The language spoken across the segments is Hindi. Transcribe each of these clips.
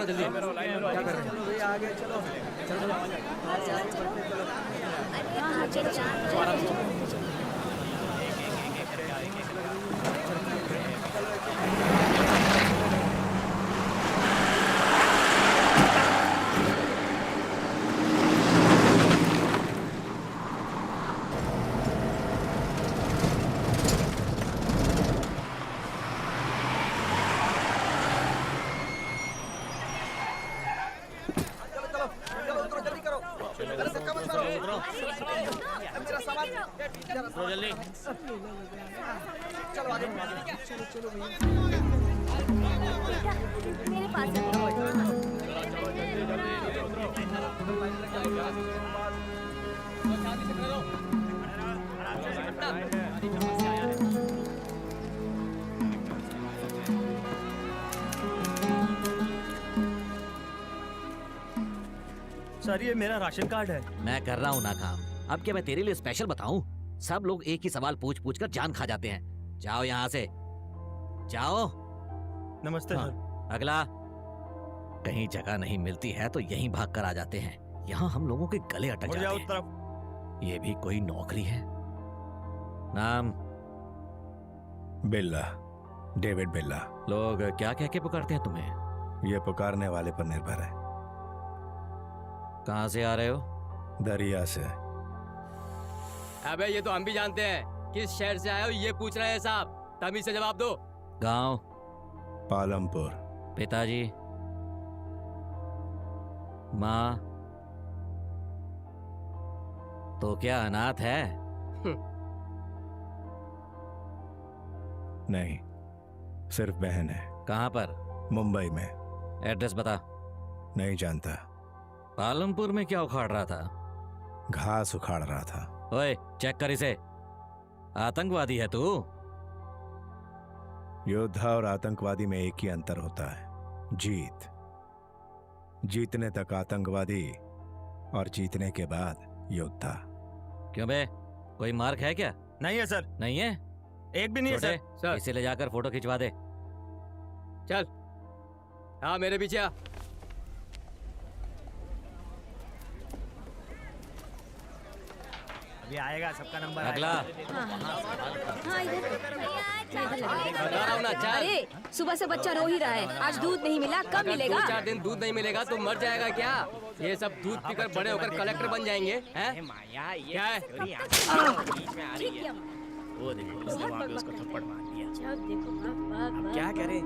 ना जल्दी। क्या कर रहे हो? आगे चलो चलो जल्दी। चलो आगे चलो मेरे पास सर ये मेरा राशन कार्ड है। मैं कर रहा हूँ ना काम। अब क्या मैं तेरे लिए स्पेशल बताऊं? सब लोग एक ही सवाल पूछ पूछ कर जान खा जाते हैं। जाओ यहाँ से, जाओ। नमस्ते हाँ, सर। अगला। कहीं जगह नहीं मिलती है तो यहीं भाग कर आ जाते हैं। यहाँ हम लोगों के गले अटक मुड़ जाते जाओ हैं। उस तरफ। ये भी कोई नौकरी है? नाम? बिल्ला, डेविड बिल्ला। लोग क्या कह के पुकारते हैं तुम्हें? ये पुकारने वाले पर निर्भर है। कहाँ से आ रहे हो? दरिया से। अबे ये तो हम भी जानते हैं किस शहर से आए हो, ये पूछ रहे हैं साहब। तमीज से जवाब दो। गांव? पालमपुर। पिताजी? माँ? तो क्या अनाथ है? नहीं, सिर्फ बहन है। कहाँ पर? मुंबई में। एड्रेस बता। नहीं जानता। पालमपुर में क्या उखाड़ रहा था? घास उखाड़ रहा था। ओए चेक कर इसे। आतंकवादी है तू? योद्धा और आतंकवादी में एक ही अंतर होता है, जीत। जीतने तक आतंकवादी और जीतने के बाद योद्धा। क्यों बे, कोई मार्क है क्या? नहीं है सर। नहीं है? एक भी नहीं है छोटे, सर। इसे ले जाकर फोटो खिंचवा दे। चल हाँ मेरे पीछे आ। अभी आएगा सबका नंबर। अगला। हाँ इधर बता रहा हूँ ना, चल। अरे सुबह से बच्चा रो ही रहा है। आज दूध नहीं मिला, कब अगर मिलेगा? 2-4 दिन दूध नहीं मिलेगा तो मर जाएगा क्या? ये सब दूध पीकर बड़े होकर कलेक्टर बन जाएंगे हैं? क्या है? ठीक है। वो देखो इसने वहाँ पे उसको थप्पड़ मार दिया। अब देखो अब क्या करें?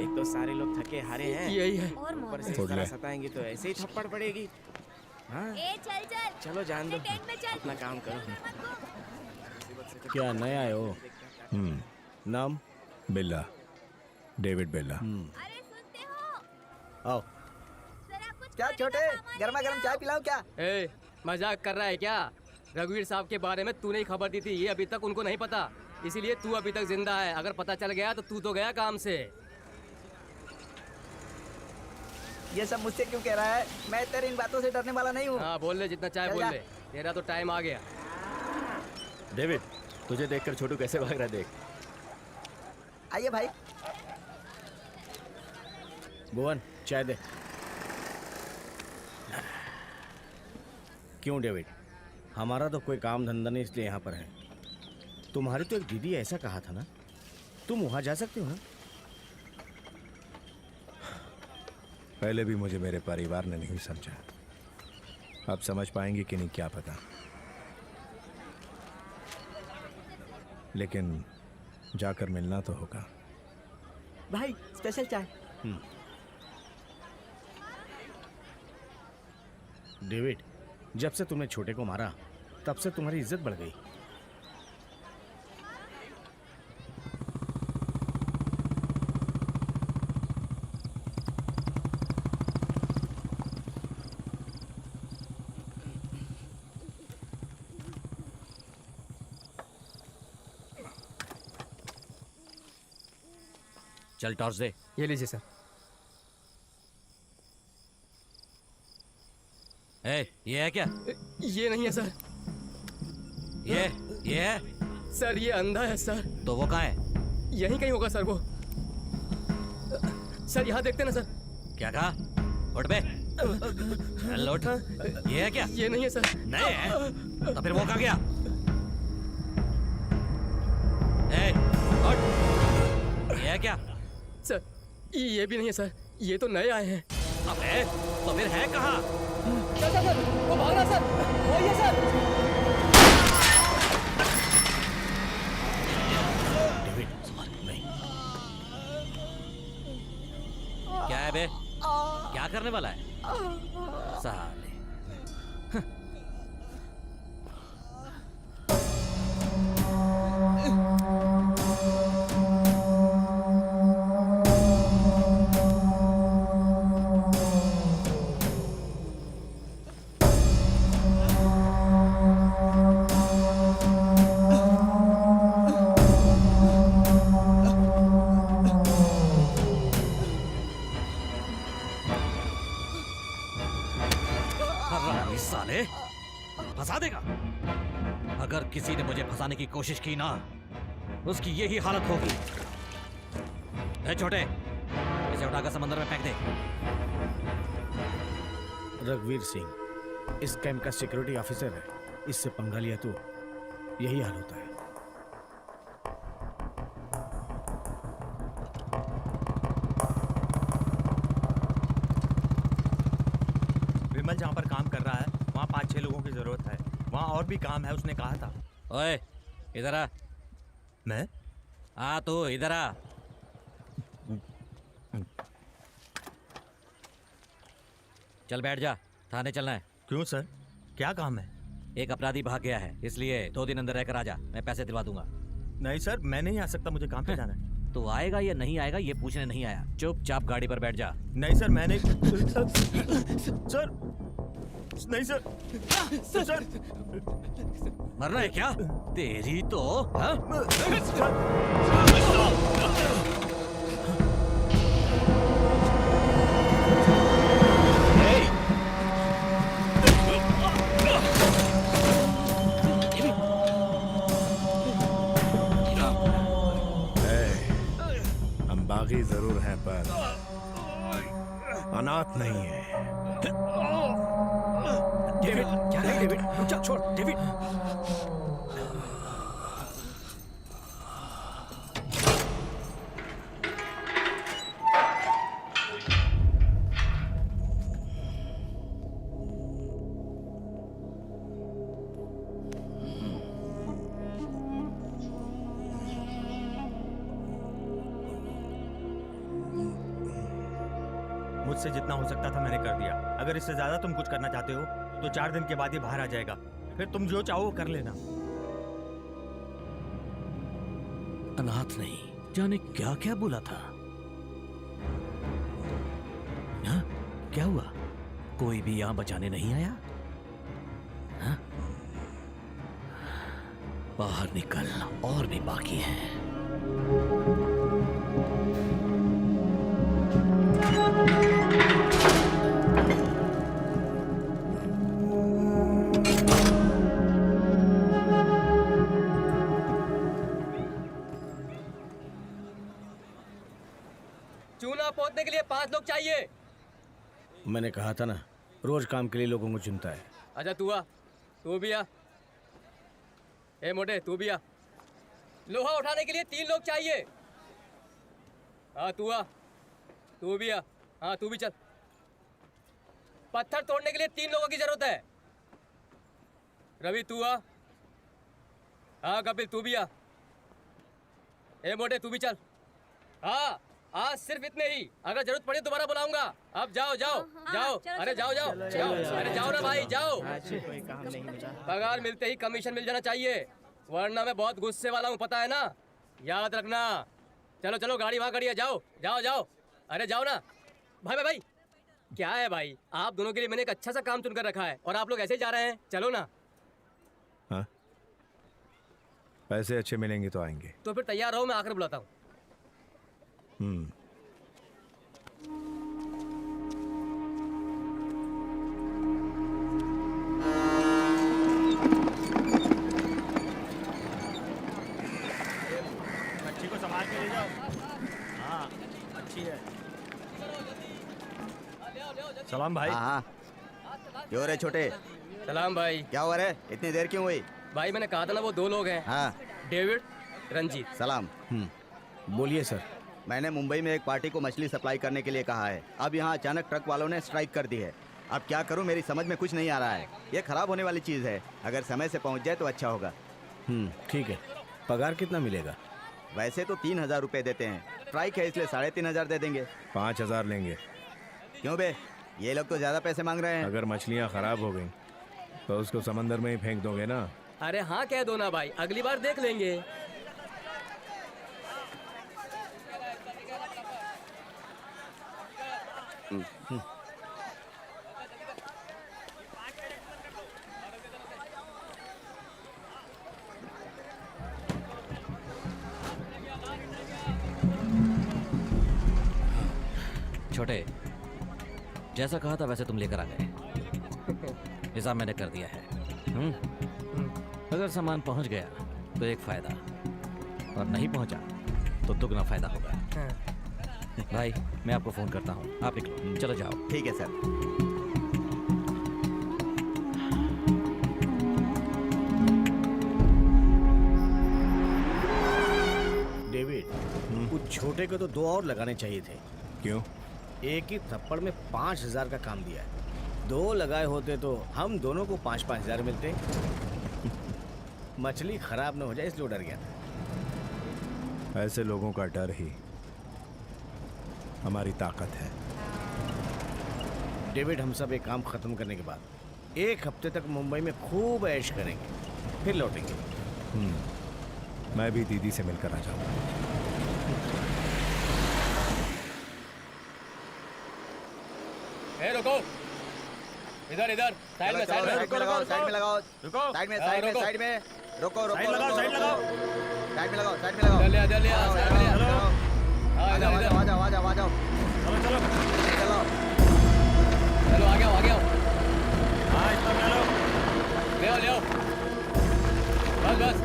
एक तो सारे लोग थके हारे हैं, यही है। और ऊपर से इस छोड़ तरह ले। सताएंगे तो ऐसे ही थप्पड़ पड़ेगी। हाँ चल चल चलो जान दो, अपना काम करो। क्या नया आए हो? नाम? बिल्ला, डेविड बिल्ला। अरे सुनते हो? आओ। जरा कुछ क्या छोटे, गर्मा गर्म चाय पिलाऊं क्या? ए, मजाक कर रहा है क्या? रघुवीर साहब के बारे में तूने ही खबर दी थी, ये अभी तक उनको नहीं पता। इसीलिए तू अभी तक जिंदा है। अगर पता चल गया तो तू तो गया काम से। ये सब मुझसे क्यों कह रहा है? मैं तेरी इन बातों से डरने वाला नहीं हूँ। हाँ बोल ले, जितना चाहे चल बोल जा। ले। तेरा तो टाइम आ गया। डेविड, तुझे देखकर छोटू कैसे भाग रहा है देख। आइए भाई। भुवन, चाय दे। क्यों डेविड, हमारा तो कोई काम धंधा नहीं इसलिए यहाँ पर है। तुम्हारी तो एक दीदी ऐसा कहा था ना, तुम वहाँ जा सकते हो ना? पहले भी मुझे मेरे परिवार ने नहीं समझा, अब समझ पाएंगे कि नहीं क्या पता। लेकिन जाकर मिलना तो होगा। भाई स्पेशल चाय। डेविड, जब से तुमने छोटे को मारा तब से तुम्हारी इज्जत बढ़ गई। चल टॉर्च दे। ये लीजिए सर। ये है क्या? ये नहीं है सर। ये है सर ये अंधा है सर। तो वो कहाँ है? यहीं कहीं होगा सर वो। सर यहाँ देखते ना सर। क्या कहा? उठ बे। चल उठ। ये है क्या? ये नहीं है सर। नहीं है तो फिर वो कहाँ गया? ए, उठ। ये है क्या? सर ये भी नहीं है सर, ये तो नए आए हैं। अबे तो फिर है कहाँ? सर सर सर वो भाग रहा सर, वही है सर। डेविड नहीं। क्या है बे? क्या करने वाला है? साले। साले फंसा देगा। अगर किसी ने मुझे फंसाने की कोशिश की ना, उसकी यही हालत होगी। ए छोटे, इसे उठाकर समंदर में फेंक दे। रघुवीर सिंह इस कैंप का सिक्योरिटी ऑफिसर है, इससे पंगा लिया तो यही हाल होता है। विमल जहाँ पर काम कर रहा है वहाँ 5-6 लोगों की जरूरत है। वहाँ और भी काम है, उसने कहा था। ओए इधर आ। मैं? आ तू इधर आ। चल बैठ जा, थाने चलना है। क्यों सर, क्या काम है? एक अपराधी भाग गया है, इसलिए 2 दिन अंदर रहकर आ जा, मैं पैसे दिलवा दूंगा। नहीं सर, मैं नहीं आ सकता, मुझे काम पे जाना है। तो आएगा या नहीं आएगा ये पूछने नहीं आया, चुपचाप गाड़ी पर बैठ जा। नहीं सर, मैंने सर नहीं सर, सर मरना है क्या? तेरी तो हाँ? हम बागी जरूर हैं पर अनाथ नहीं है। डेविड क्या है? डेविड रुक जा, छोड़ डेविड। मुझसे जितना हो सकता था मैंने कर दिया। अगर इससे ज्यादा तुम कुछ करना चाहते हो तो 4 दिन के बाद ये बाहर आ जाएगा, फिर तुम जो चाहो वो कर लेना। अनाथ नहीं, जाने क्या क्या बोला था। हाँ? क्या हुआ? कोई भी यहां बचाने नहीं आया? हाँ? बाहर निकल, और भी बाकी है। चूना पोतने के लिए 5 लोग चाहिए। मैंने कहा था ना, रोज काम के लिए लोगों को चुनता है। अच्छा तू आ, तू भी आ। ए मोटे तू भी आ। लोहा उठाने के लिए 3 लोग चाहिए। हाँ तू आ, तू भी आ। हाँ तू भी चल। पत्थर तोड़ने के लिए 3 लोगों की जरूरत है। रवि तू आ। हाँ कपिल तू भी आ। ए मोटे तू भी चल। हाँ आज सिर्फ इतने ही, अगर जरूरत पड़े दोबारा बुलाऊंगा। अब जाओ जाओ जाओ। अरे जाओ जाओ जाओ। अरे जाओ ना भाई जाओ। आज कोई काम नहीं मिला। पगार मिलते ही कमीशन मिल जाना चाहिए, वरना मैं बहुत गुस्से वाला हूँ, पता है ना, याद रखना। चलो चलो गाड़ी वहाँ खड़ी है, जाओ जाओ जाओ। अरे जाओ ना भाई भाई भाई। क्या है भाई, आप दोनों के लिए मैंने एक अच्छा सा काम चुनकर रखा है और आप लोग ऐसे ही जा रहे हैं। चलो ना। हाँ? पैसे अच्छे मिलेंगे तो आएंगे। तो फिर तैयार रहो, मैं आकर बुलाता हूँ। बच्ची को संभाल के ले जाओ। हाँ अच्छी है। सलाम भाई। हाँ हाँ क्यों रे छोटे, सलाम भाई। क्या हुआ रे, इतनी देर क्यों हुई? भाई मैंने कहा था ना वो दो लोग हैं, हाँ डेविड, रंजीत। सलाम। बोलिए सर। मैंने मुंबई में एक पार्टी को मछली सप्लाई करने के लिए कहा है। अब यहाँ अचानक ट्रक वालों ने स्ट्राइक कर दी है। अब क्या करूँ, मेरी समझ में कुछ नहीं आ रहा है। ये खराब होने वाली चीज़ है, अगर समय से पहुँच जाए तो अच्छा होगा। ठीक है। पगार कितना मिलेगा? वैसे तो 3,000 रुपये देते हैं, स्ट्राइक है इसलिए 3,500 दे देंगे। 5,000 लेंगे। क्यों बे, ये लोग तो ज़्यादा पैसे मांग रहे हैं। अगर मछलियाँ खराब हो गई तो उसको समंदर में ही फेंक दोगे ना? अरे हाँ कह दो ना भाई, अगली बार देख लेंगे। छोटे, जैसा कहा था वैसे तुम लेकर आ गए। हिसाब मैंने कर दिया है। अगर सामान पहुंच गया तो एक फायदा, और नहीं पहुंचा तो दुगना फायदा होगा। भाई मैं आपको फोन करता हूँ, आप निकलो, चलो जाओ। ठीक है सर। डेविड, उस छोटे को तो 2 और लगाने चाहिए थे। क्यों? एक ही थप्पड़ में 5,000 का काम दिया है। 2 लगाए होते तो हम दोनों को 5,000 मिलते। मछली खराब न हो जाए इसलिए डर गया था। ऐसे लोगों का डर ही हमारी ताकत है। डेविड, हम सब एक काम खत्म करने के बाद 1 हफ्ते तक मुंबई में खूब ऐश करेंगे, फिर लौटेंगे। मैं भी दीदी से मिलकर आ जाऊंगा। ए रुको, इधर इधर, साइड में, साइड में, साइड में लगाओ, साइड में लगाओ, रुको। साइड में, साइड में, रुको। साइड में, रुको रुको, साइड लगाओ, साइड लगाओ। साइड में लगाओ, साइड में लगाओ। इधर ले आ, इधर ले आ, साइड में ले आ। हाँ आ इधर जाओ, इधर, आ जाओ, आ जाओ, आ जाओ, चलो चलो। चलो। चलो आ गया, आ गया। हाँ, इतना ले लो। ले आओ, ले आओ। बस बस।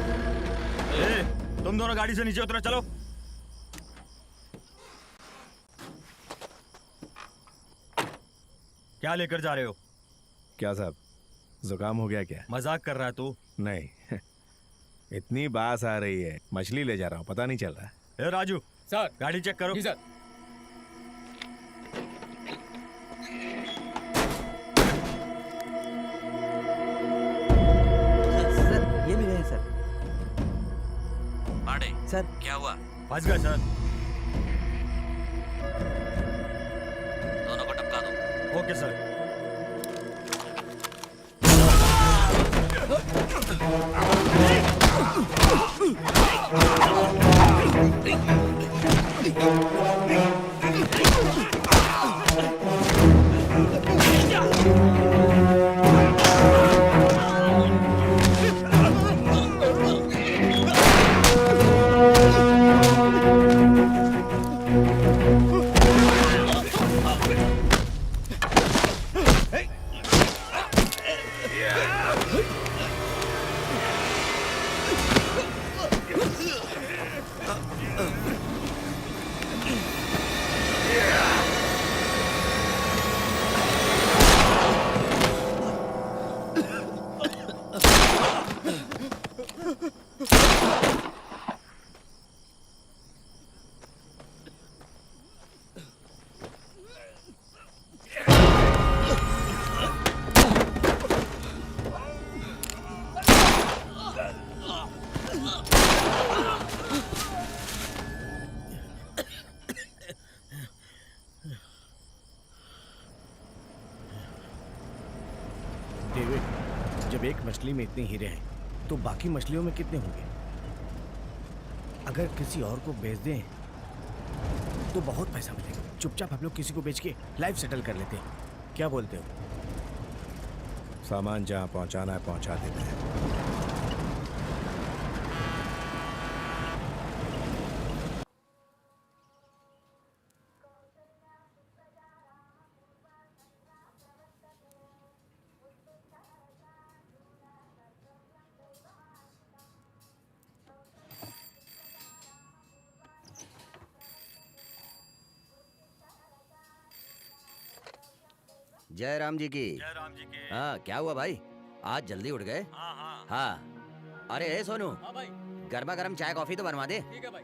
तुम दोनों गाड़ी से नीचे उतरो, चलो। क्या लेकर जा रहे हो? क्या साहब, जुकाम हो गया क्या? मजाक कर रहा है तू? नहीं इतनी बास आ रही है, मछली ले जा रहा हूँ, पता नहीं चल रहा। ए राजू, सर। गाड़ी चेक करो। जी सर। सर ये भी गए सर। पांडे, सर क्या हुआ? फंस गए सर। दोनों को टपका दो। Okay sir. डेविड, जब एक मछली में इतने हीरे हैं तो बाकी मछलियों में कितने होंगे? अगर किसी और को बेच दें तो बहुत पैसा मिलेगा। चुपचाप आप लोग किसी को बेच के लाइफ सेटल कर लेते हैं, क्या बोलते हो? सामान जहाँ पहुँचाना है पहुँचा देते हैं। जय राम जी की। जय राम जी की। हाँ, क्या हुआ भाई, आज जल्दी उठ गए? हाँ हाँ। हाँ, अरे ए सोनू, हाँ भाई, गर्मा गर्म चाय कॉफी तो बनवा दे। ठीक है भाई।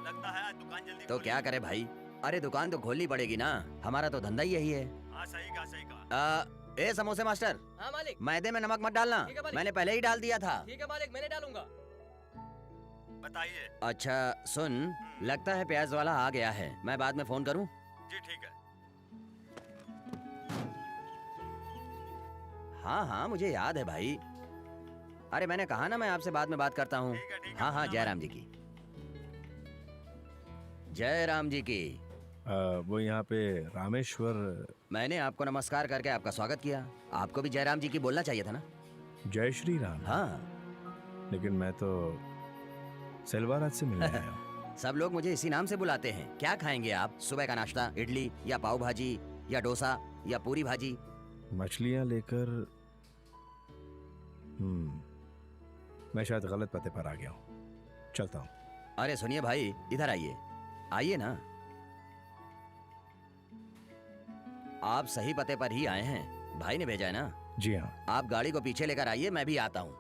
लगता है आज दुकान जल्दी तो क्या करे भाई, अरे दुकान तो खोलनी पड़ेगी ना, हमारा तो धंधा ही यही है। हाँ सही कहा सही कहा। ए समोसे मास्टर, हाँ मालिक। मैदे में नमक मत डालना, ठीक है मालिक। मैंने पहले ही डाल दिया था। ठीक है मालिक, मैंने डालूंगा। बताइए। अच्छा सुन, लगता है प्याज वाला आ गया है, मैं बाद में फोन करूं? जी ठीक है। हाँ हाँ मुझे याद है भाई, अरे मैंने कहा ना मैं आपसे बाद में बात करता हूँ। ठीक है, ठीक है। हाँ हाँ, जय राम जी की। जय राम जी की। वो यहाँ पे रामेश्वर। मैंने आपको नमस्कार करके आपका स्वागत किया, आपको भी जय राम जी की बोलना चाहिए था ना। जय श्री राम। हाँ, लेकिन मैं तो सेल्वाराज से मिलने आया हूँ। सब लोग मुझे इसी नाम से बुलाते हैं। क्या खाएंगे आप? सुबह का नाश्ता इडली या पाव भाजी या डोसा या पूरी भाजी? मछलियाँ लेकर। मैं शायद गलत पते पर आ गया हूँ, चलता हूँ। अरे सुनिए भाई, इधर आइए, आइए ना। आप सही पते पर ही आए हैं, भाई ने भेजा है ना। जी हाँ। आप गाड़ी को पीछे लेकर आइए, मैं भी आता हूँ।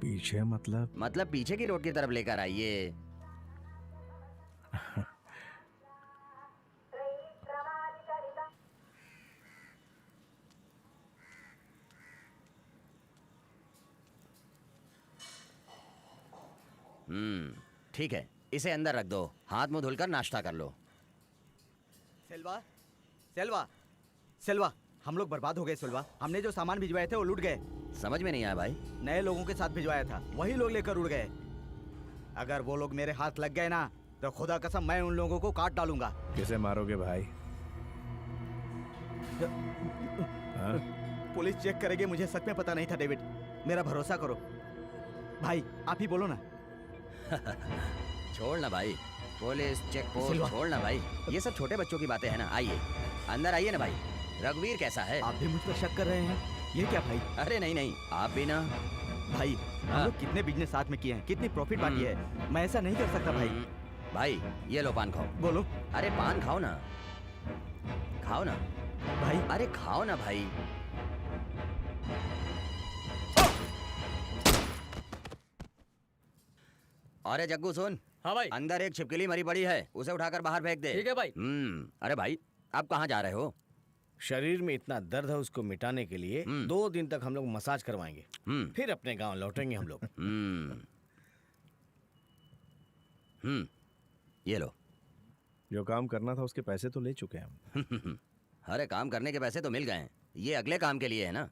पीछे मतलब पीछे की रोड की तरफ लेकर आइए। ठीक है, इसे अंदर रख दो, हाथ मुंह धुलकर नाश्ता कर लो। सेल्वा, सेल्वा, सेल्वा, हम लोग बर्बाद हो गए सेल्वा। हमने जो सामान भिजवाए थे वो लूट गए। समझ में नहीं आया भाई। नए लोगों के साथ भिजवाया था, वही लोग लेकर उड़ गए। अगर वो लोग मेरे हाथ लग गए ना तो खुदा कसम मैं उन लोगों को काट डालूंगा। किसे मारोगे भाई? हाँ? पुलिस चेक करेगी, मुझे सच में पता नहीं था डेविड, मेरा भरोसा करो। भाई आप ही बोलो ना। छोड़ ना भाई, पुलिस चेक पोस्ट सिल्वा। छोड़ ना भाई, ये सब छोटे बच्चों की बातें हैं ना। आइए अंदर आइए ना भाई। रघुवीर कैसा है? आप भी मुझ पर शक कर रहे हैं? ये क्या भाई? अरे नहीं नहीं, आप भी ना। भाई हम लोग कितने बिजनेस साथ में किए हैं, कितनी प्रॉफिट बांटी है, मैं ऐसा नहीं कर सकता भाई। भाई ये लो पान खाओ। बोलो। अरे पान खाओ ना, खाओ ना भाई। अरे खाओ ना भाई। अरे जग्गू सुन। हाँ भाई। अंदर एक छिपकली मरी पड़ी है, उसे उठाकर बाहर फेंक दे। ठीक है भाई। अरे भाई आप कहाँ जा रहे हो? शरीर में इतना दर्द है, उसको मिटाने के लिए 2 दिन तक हम लोग मसाज करवाएंगे, फिर अपने गांव लौटेंगे हम लोग। ये लो। जो काम करना था उसके पैसे तो ले चुके हैं हम। अरे काम करने के पैसे तो मिल गए हैं, ये अगले काम के लिए है ना।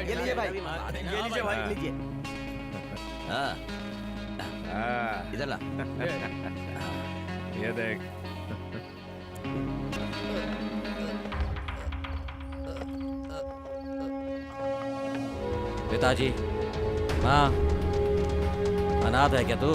ये लीजिए भाई, ये लीजिए भाई, लीजिए। हाँ हाँ, इधर ला। ये देख। पिताजी, माँ, अनाथ है क्या तू?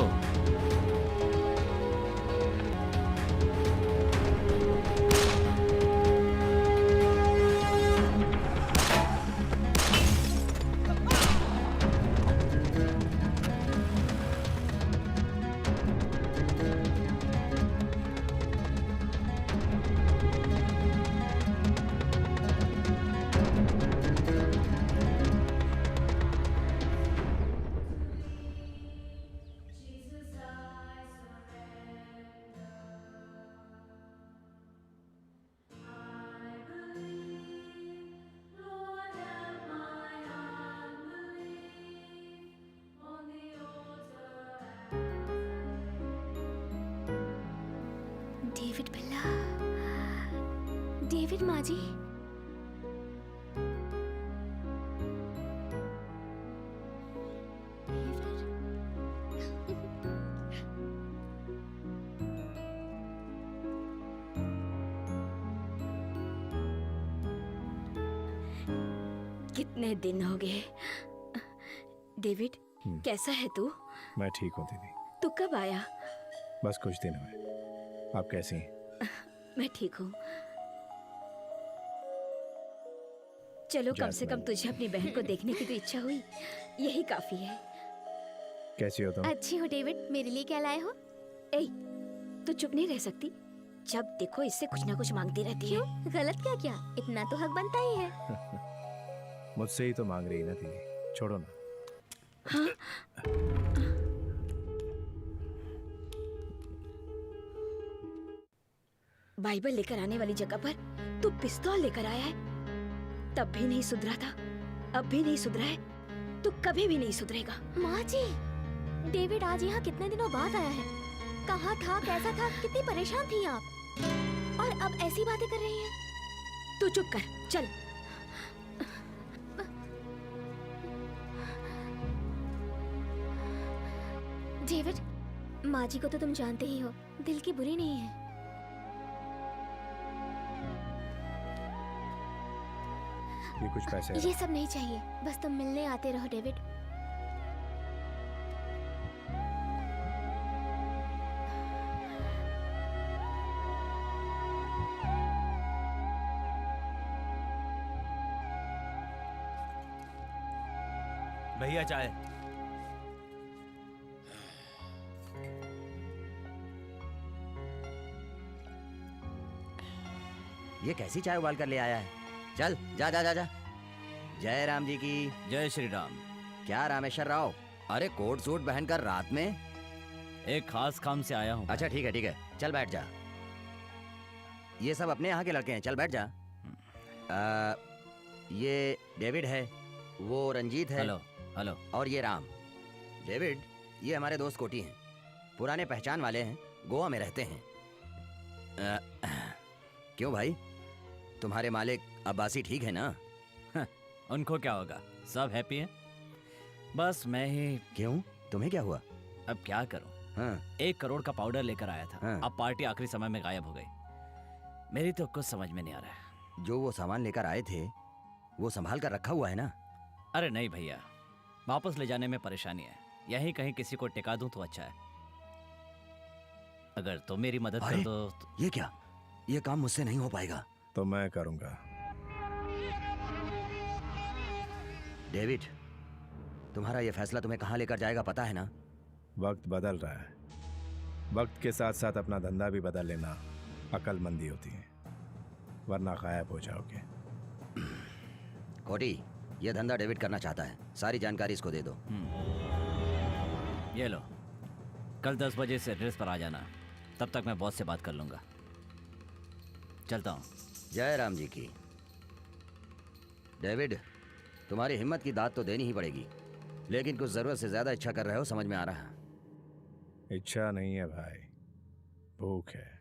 डेविड बिल्ला, डेविड माँ जी। कितने दिन हो गए। डेविड, कैसा है तू? मैं ठीक हूँ दीदी, तू कब आया? बस कुछ दिन हुए। आप कैसी हैं? मैं ठीक हूँ। चलो, कम से कम तुझे अपनी बहन को देखने की तो इच्छा हुई, यही काफी है। कैसी हो तुम? अच्छी हो डेविड। मेरे लिए क्या लाए हो? ए, तू चुप नहीं रह सकती। जब देखो इससे कुछ ना कुछ मांगती रहती है। गलत क्या किया? इतना तो हक बनता ही है। मुझसे ही तो मांग रही ना दीदी, छोड़ो ना। हाँ? बाइबल लेकर आने वाली जगह पर तू पिस्तौल लेकर आया है। तब भी नहीं सुधरा था, अब भी नहीं सुधरा है, तू कभी भी नहीं सुधरेगा। माँ जी, डेविड आज यहाँ कितने दिनों बाद आया है। कहाँ था, कैसा था, कितनी परेशान थी आप, और अब ऐसी बातें कर रही हैं। तू चुप कर, चल। डेविड, माँ जी को तो तुम जानते ही हो, दिल की बुरी नहीं है। ये कुछ पैसे ये सब नहीं चाहिए, बस तुम मिलने आते रहो डेविड। भैया चाय। ये कैसी चाय उबाल कर ले आया है? चल जा जा जा जा। जय राम जी की। जय श्री राम। क्या रामेश्वर राव, अरे कोट सूट पहनकर रात में? एक खास काम से आया हूँ। अच्छा ठीक है, चल बैठ जा। ये सब अपने यहाँ के लड़के हैं, चल बैठ जा। ये डेविड है, वो रंजीत है। Hello hello. और ये राम। डेविड, ये हमारे दोस्त कोटी हैं, पुराने पहचान वाले हैं, गोवा में रहते हैं। क्यों भाई, तुम्हारे मालिक अब्बासी ठीक है ना? उनको क्या होगा, सब हैप्पी हैं। बस मैं ही। क्यों, तुम्हें क्या हुआ? अब क्या करूं? हाँ। 1 करोड़ का पाउडर लेकर आया था। हाँ। अब पार्टी आखिरी समय में गायब हो गई। मेरी तो कुछ समझ में नहीं आ रहा है। जो वो सामान लेकर आए थे वो संभाल कर रखा हुआ है ना? अरे नहीं भैया, वापस ले जाने में परेशानी है। यहीं कहीं किसी को टिका दूं तो अच्छा है। अगर तुम मेरी मदद कर दो तो... ये क्या, ये काम मुझसे नहीं हो पाएगा। तो मैं करूंगा। डेविड, तुम्हारा ये फैसला तुम्हें कहाँ लेकर जाएगा पता है ना? वक्त बदल रहा है, वक्त के साथ साथ अपना धंधा भी बदल लेना अक्लमंदी होती है, वरना गायब हो जाओगे। कोटी, ये धंधा डेविड करना चाहता है, सारी जानकारी इसको दे दो। ये लो, कल 10 बजे से एड्रेस पर आ जाना, तब तक मैं बॉस से बात कर लूंगा। चलता हूँ। जय राम जी की। डेविड, तुम्हारी हिम्मत की दाद तो देनी ही पड़ेगी, लेकिन कुछ जरूरत से ज्यादा इच्छा कर रहे हो, समझ में आ रहा है। इच्छा नहीं है भाई, भूख है।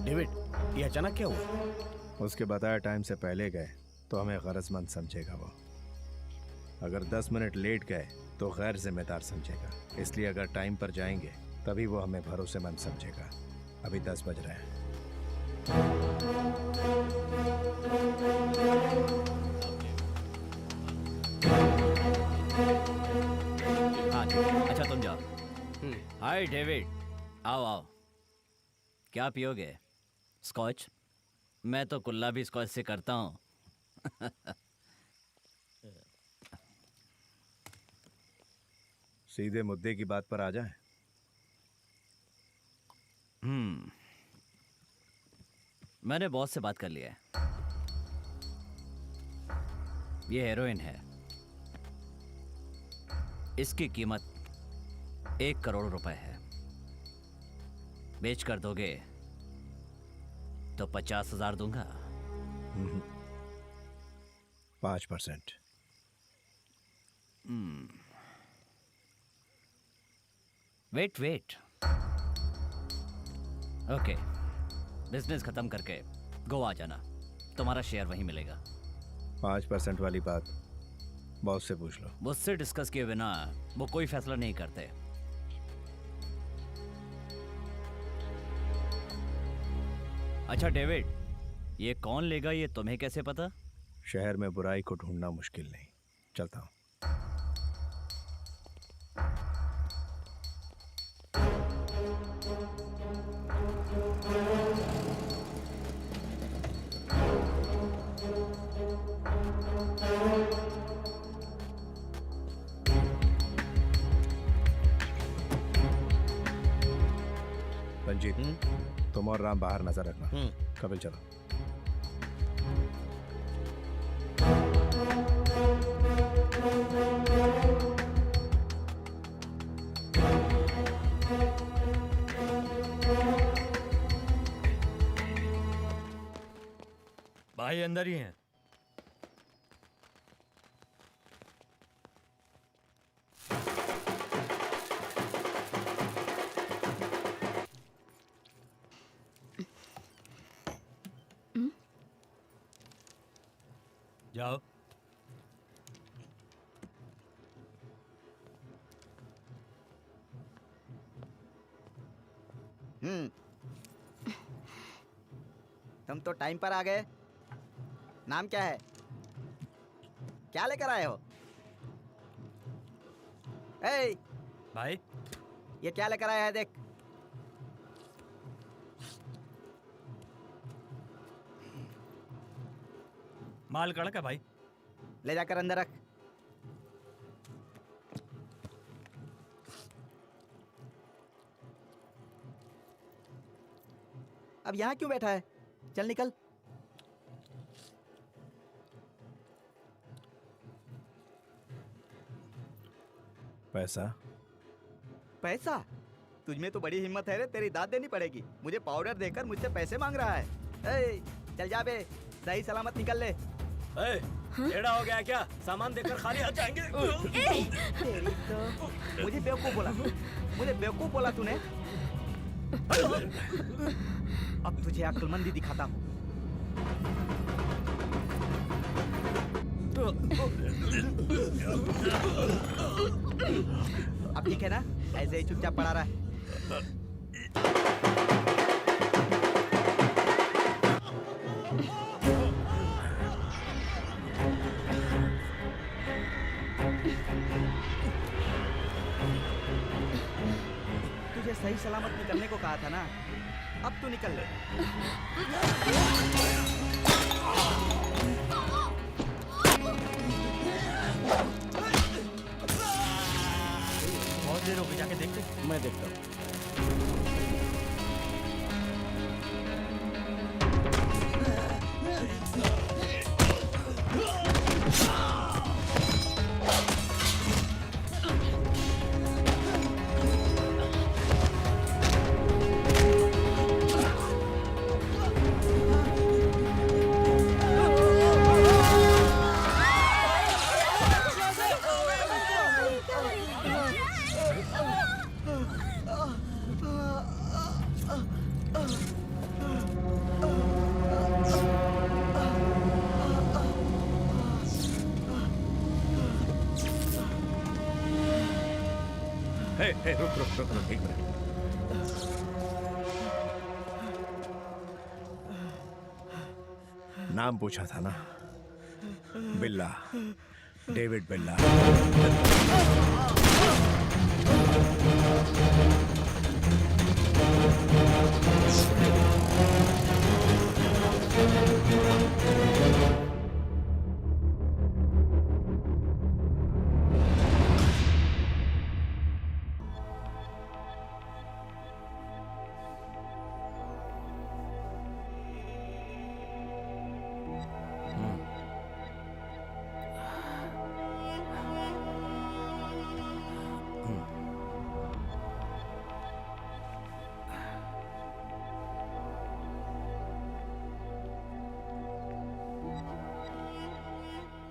डेविड, ये अचानक क्या हुआ? उसके बताए टाइम से पहले गए तो हमें गरजमंद समझेगा वो। अगर 10 मिनट लेट गए तो गैर जिम्मेदार समझेगा। इसलिए अगर टाइम पर जाएंगे तभी वो हमें भरोसेमंद समझेगा। अभी 10 बज रहे हैं। हाँ अच्छा तुम जाओ। हाय डेविड, आओ आओ। क्या पियोगे? स्कॉच? मैं तो कुल्ला भी स्कॉच से करता हूँ। सीधे मुद्दे की बात पर आ जाए। मैंने बॉस से बात कर लिया है। ये हेरोइन है। इसकी कीमत 1 करोड़ रुपए है। बेच कर दोगे तो 50,000 दूंगा। 5%। वेट। ओके, बिजनेस खत्म करके गोवा जाना। तुम्हारा शेयर वहीं मिलेगा। 5% वाली बात बॉस से पूछ लो। मुझसे डिस्कस किए बिना वो कोई फैसला नहीं करते। अच्छा डेविड, ये कौन लेगा ये तुम्हें कैसे पता? शहर में बुराई को ढूंढना मुश्किल नहीं। चलता हूँ। रंजीत, तुम और राम बाहर नजर रखना। कपिल चलो। भाई अंदर ही हैं। जाओ। तुम तो टाइम पर आ गए। नाम क्या है? क्या लेकर आए हो? ए, भाई ये क्या लेकर आया है देख। माल कड़क है भाई। ले जाकर अंदर रख। अब यहाँ क्यों बैठा है? चल निकल। पैसा? पैसा? तुझमें तो बड़ी हिम्मत है रे, तेरी दाद देनी पड़ेगी। मुझे पाउडर देकर मुझसे पैसे मांग रहा है। ए, चल जा बे, सही सलामत निकल ले। टेढ़ा हो गया क्या? सामान देकर खाली हाथ जाएंगे? तेरी तो मुझे बेवकूफ बोला। मुझे बेवकूफ बोला तूने। अब तुझे अक्लमंदी दिखाता हूँ। अब ठीक है ना? ऐसे ही चुपचाप पड़ा रहा है। तुझे सही सलामत निकलने को कहा था ना, अब तू निकल ले। बहुत देर हो गई, जाके देखते। मैं देखता हूँ। रुक रुक रुक रुक एक मिनट। नाम पूछा था ना, बिल्ला, डेविड बिल्ला।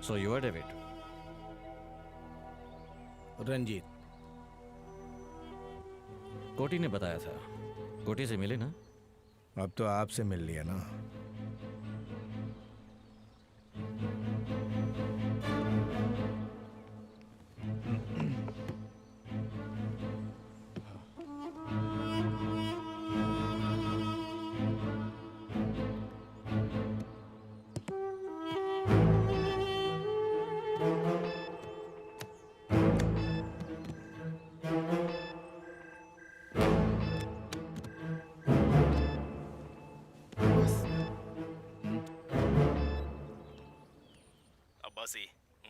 So you are David. Ranjit. कोटी ने बताया था, कोटी से मिले ना? अब तो आपसे मिल लिया ना।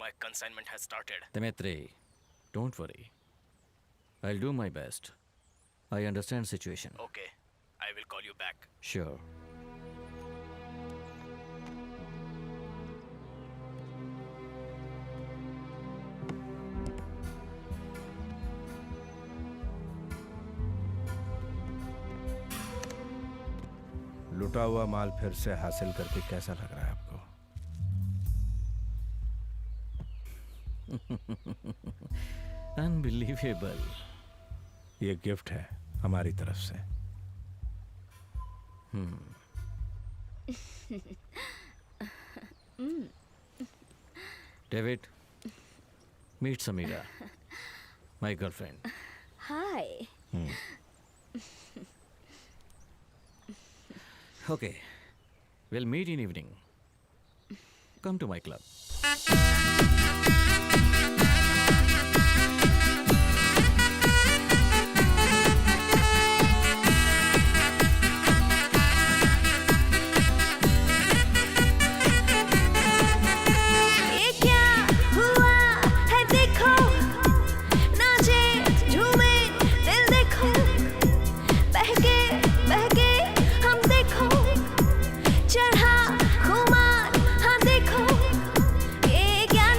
My consignment has started. Dimitri, don't worry. I'll do my best. I understand situation. Okay, I will call you back. Sure. लुटा हुआ माल फिर से हासिल करके कैसा लग रहा है आपको? Unbelievable. ये गिफ्ट है हमारी तरफ से। David, meet Samira, my girlfriend. Hi. Okay, we'll meet in evening. Come to my club. चढ़ा खुमार, हाँ देखो ये क्या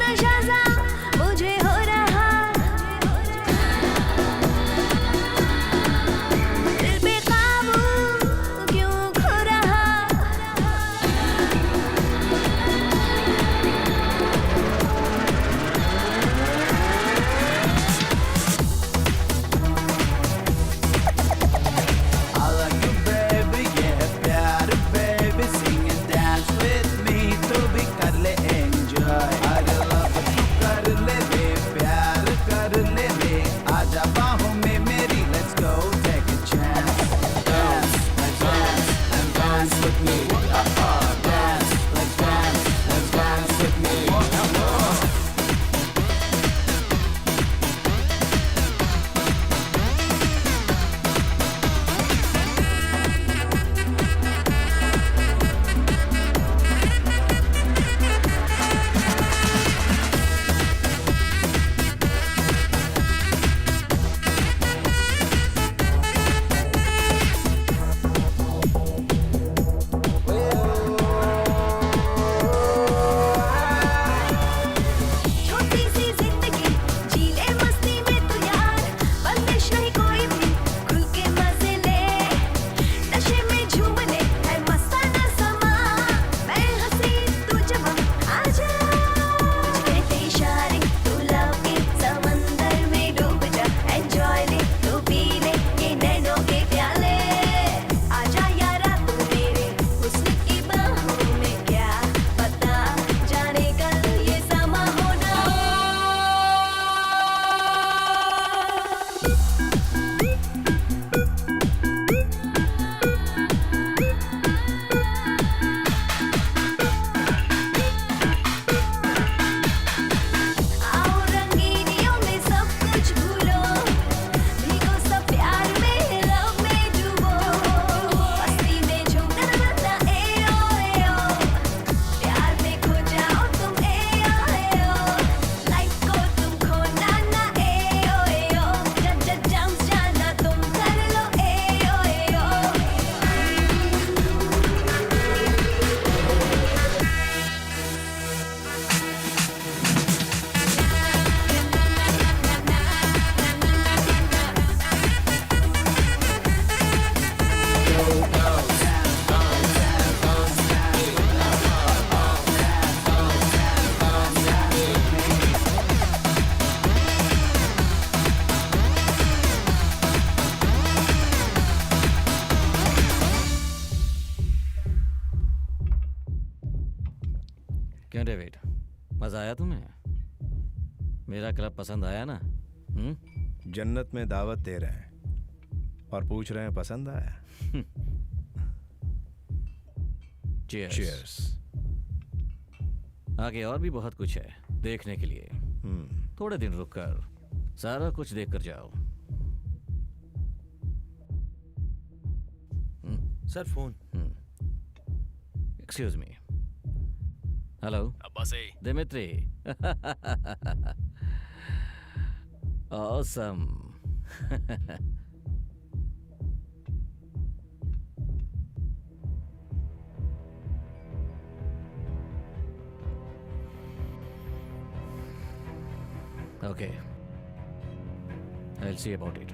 मजा आया तुम्हें? मेरा क्लब पसंद आया ना? जन्नत में दावत दे रहे हैं और पूछ रहे हैं पसंद आया? Cheers. Cheers. आगे और भी बहुत कुछ है देखने के लिए। थोड़े दिन रुक कर सारा कुछ देख कर जाओ। Sir phone. Excuse me. Hello Abbasi. Dmitri. Awesome. Okay. I'll see about it.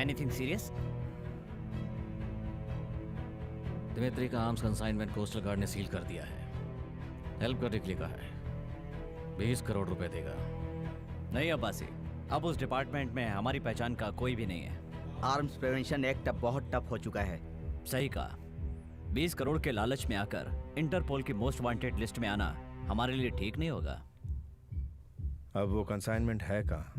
Anything serious? Dmitri का आर्म्स कंसाइनमेंट कोस्टल गार्ड ने सील कर दिया है। हेल्प करने के लिए कहा है। 20 करोड़ रुपए देगा। नहीं अब्बासी, अब उस डिपार्टमेंट में हमारी पहचान का कोई भी नहीं है। आर्म्स प्रिवेंशन एक्ट अब बहुत टफ हो चुका है। सही कहा। 20 करोड़ के लालच में आकर इंटरपोल की मोस्ट वांटेड लिस्ट में आना हमारे लिए ठीक नहीं होगा। अब वो कंसाइनमेंट है कहाँ?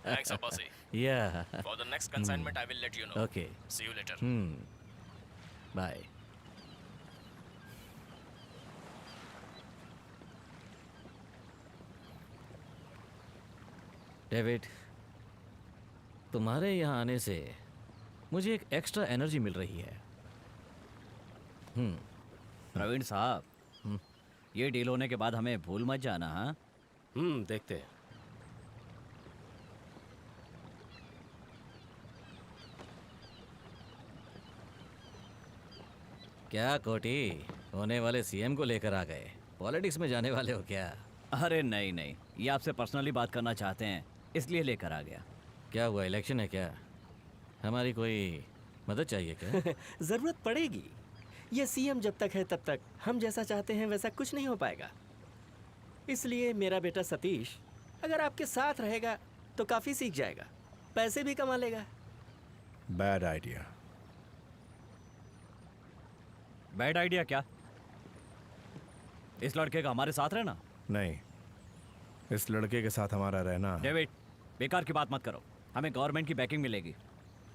Thanks, Abbasi. Yeah. For the next consignment, I will let you know. Okay. See you later. Bye. David, तुम्हारे यहाँ आने से मुझे एक एक्स्ट्रा एनर्जी मिल रही है। प्रवीण साहब, ये डील होने के बाद हमें भूल मत जाना। हाँ, देखते हैं। क्या कोटी, होने वाले सीएम को लेकर आ गए? पॉलिटिक्स में जाने वाले हो क्या? अरे नहीं नहीं, ये आपसे पर्सनली बात करना चाहते हैं, इसलिए लेकर आ गया। क्या हुआ, इलेक्शन है क्या? हमारी कोई मदद चाहिए क्या? जरूरत पड़ेगी। ये सीएम जब तक है तब तक हम जैसा चाहते हैं वैसा कुछ नहीं हो पाएगा। इसलिए मेरा बेटा सतीश अगर आपके साथ रहेगा तो काफी सीख जाएगा, पैसे भी कमा लेगा। Bad idea. बैड आइडिया क्या? इस लड़के का हमारे साथ रहना? नहीं, इस लड़के के साथ हमारा रहना। डेविड, बेकार की बात मत करो, हमें गवर्नमेंट की बैकिंग मिलेगी।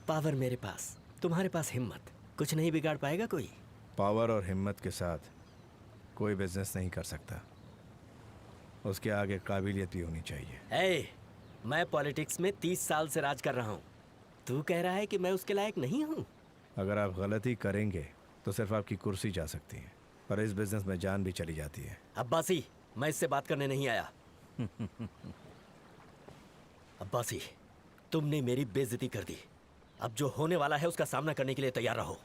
पावर मेरे पास, तुम्हारे पास हिम्मत, कुछ नहीं बिगाड़ पाएगा कोई। पावर और हिम्मत के साथ कोई बिजनेस नहीं कर सकता, उसके आगे काबिलियत भी होनी चाहिए। मैं पॉलिटिक्स में 30 साल से राज कर रहा हूँ, तू कह रहा है कि मैं उसके लायक नहीं हूँ? अगर आप गलती करेंगे तो सिर्फ आपकी कुर्सी जा सकती है, पर इस बिजनेस में जान भी चली जाती है। अब्बासी, मैं इससे बात करने नहीं आया। अब्बासी, तुमने मेरी बेइज्जती कर दी, अब जो होने वाला है उसका सामना करने के लिए तैयार रहो।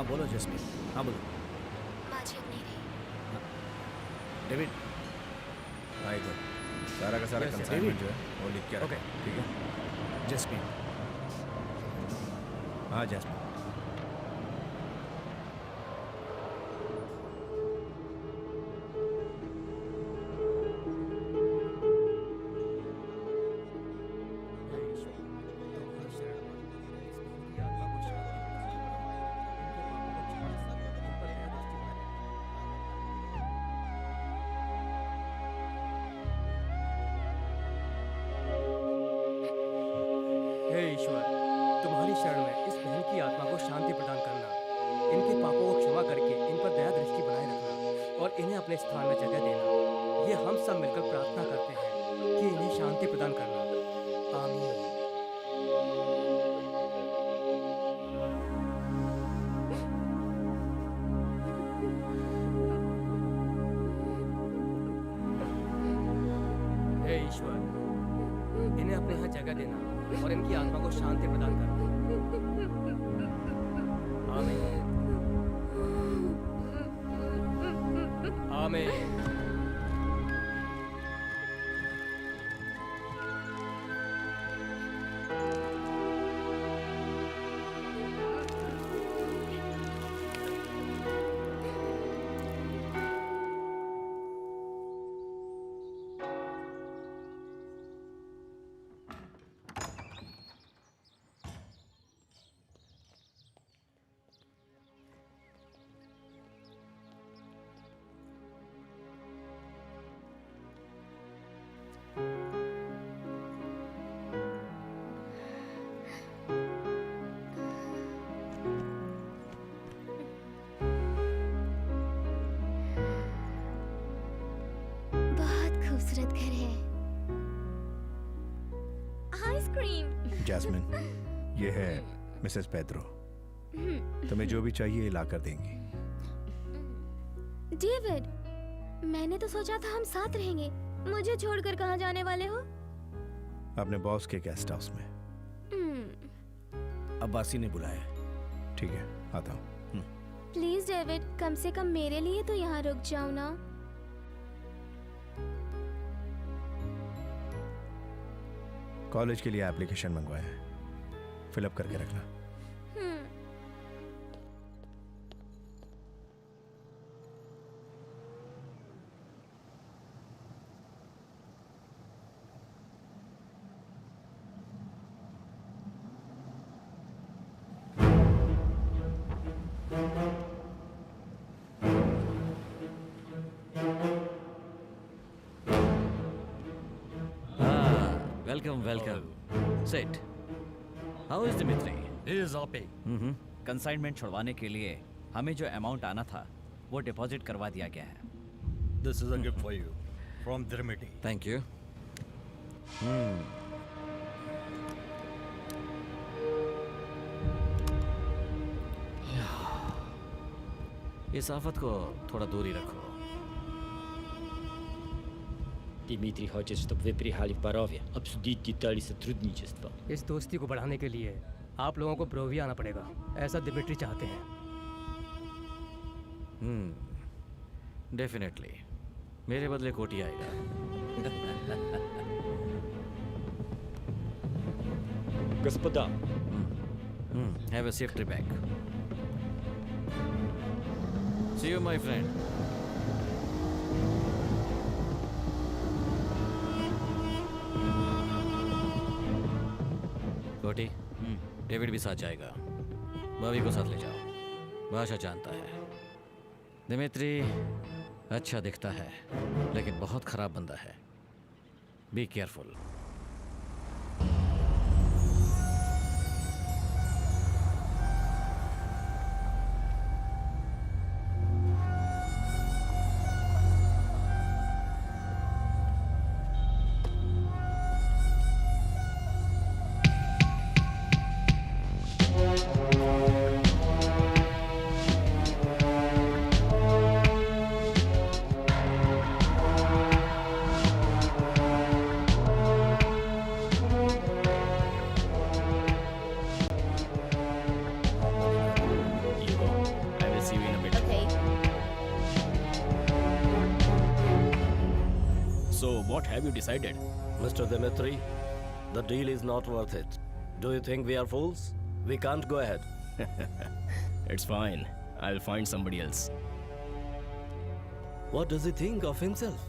हाँ बोलो जस्मीन, हाँ बोलो। बाजी अब नहीं रही। डेविड, हाँ एक बार सारा का सारा Yes, yes. Consignment David. जो है वो लिख के रखो, ठीक है? जस्मीन, हाँ जैस्मिन। हे ईश्वर, तुम्हारी शरण में इस बहन की आत्मा को शांति प्रदान करना, इनके पापों को क्षमा करके इन पर दया दृष्टि बनाए रखना और इन्हें अपने स्थान में जगह देना। ये हम सब मिलकर प्रार्थना करते हैं कि इन्हें शांति प्रदान करना। आमीन। हे ईश्वर, इन्हें अपने यहाँ जगह देना और इनकी आत्मा को शांति प्रदान करना। आमीन। आमीन। बहुत खूबसूरत घर है। आइसक्रीम। जैस्मिन, ये है मिसेस पेद्रो। तुम्हें जो भी चाहिए ला कर देंगी। डेविड, मैंने तो सोचा था हम साथ रहेंगे। मुझे छोड़कर कहाँ जाने वाले हो? अपने बॉस के गेस्ट हाउस में। अब्बासी ने बुलाया। ठीक है, आता हूँ। प्लीज डेविड, कम से कम मेरे लिए तो यहाँ रुक जाओ ना। कॉलेज के लिए एप्लीकेशन मंगवाया है, फिलअप करके रखना। Welcome welcome. Sit. How is Dmitri? He is okay. Consignment छुड़वाने के लिए हमें जो अमाउंट आना था वो डिपॉजिट करवा दिया गया है। This is a gift for you from Dmitri. Thank you. इस आफत को थोड़ा दूर ही रखो। Дмитрий хочет, чтобы вы приехали в Борове, обсудить детали сотрудничества. इस दोस्ती को बढ़ाने के लिए आप लोगों को ब्रोवी आना पड़ेगा, ऐसा दिमित्री चाहते हैं। डेफिनेटली। मेरे बदले कोटी आएगा। Господа, Have a safe trip back. See you, my friend. कोटी, डेविड भी साथ जाएगा। भाभी को साथ ले जाओ, भाषा जानता है। दिमित्री अच्छा दिखता है, लेकिन बहुत खराब बंदा है। Be careful. What have you decided? Mr. Dimitri, the deal is not worth it. Do you think we are fools? We can't go ahead. It's fine. I'll find somebody else. What does he think of himself?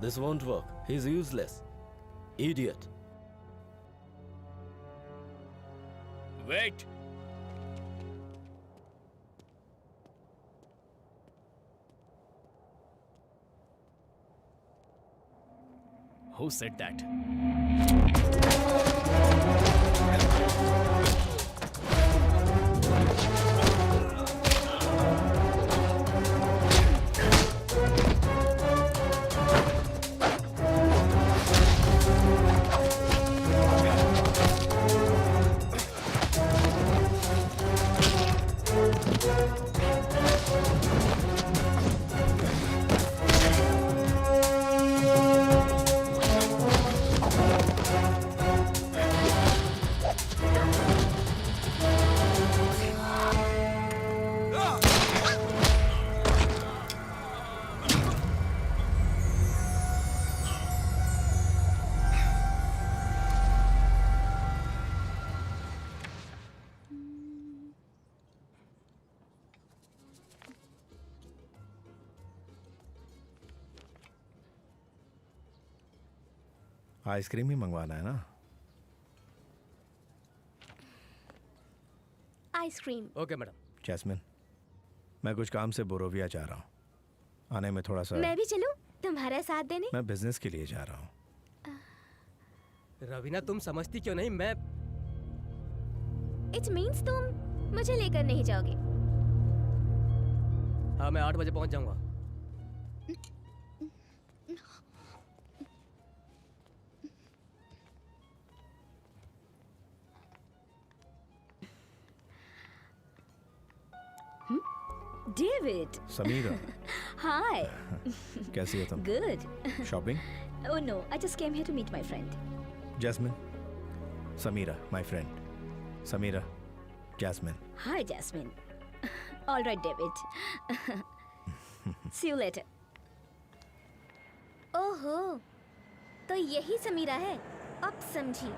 This won't work. He's useless. Idiot. Wait! Who said that? Ice cream ही मंगवाना है ना? आइसक्रीम। Okay madam. जैस्मिन, मैं कुछ काम से बोरोविया जा रहा हूँ। आने में थोड़ा सा। मैं भी चलूं तुम्हारा साथ देने? मैं बिजनेस के लिए जा रहा हूँ। रवीना, तुम समझती क्यों नहीं? मैं इट मीन्स तुम मुझे लेकर नहीं जाओगे? हाँ, मैं 8 बजे पहुंच जाऊंगा। David. Samira. Hi. कैसी हो तुम? Good. Shopping? Oh no, I just came here to meet my friend. Jasmine. Samira, my friend. Samira. Jasmine. Hi, Jasmine. All right, David. See you later. ओहो, तो यही समीरा है। अब समझी।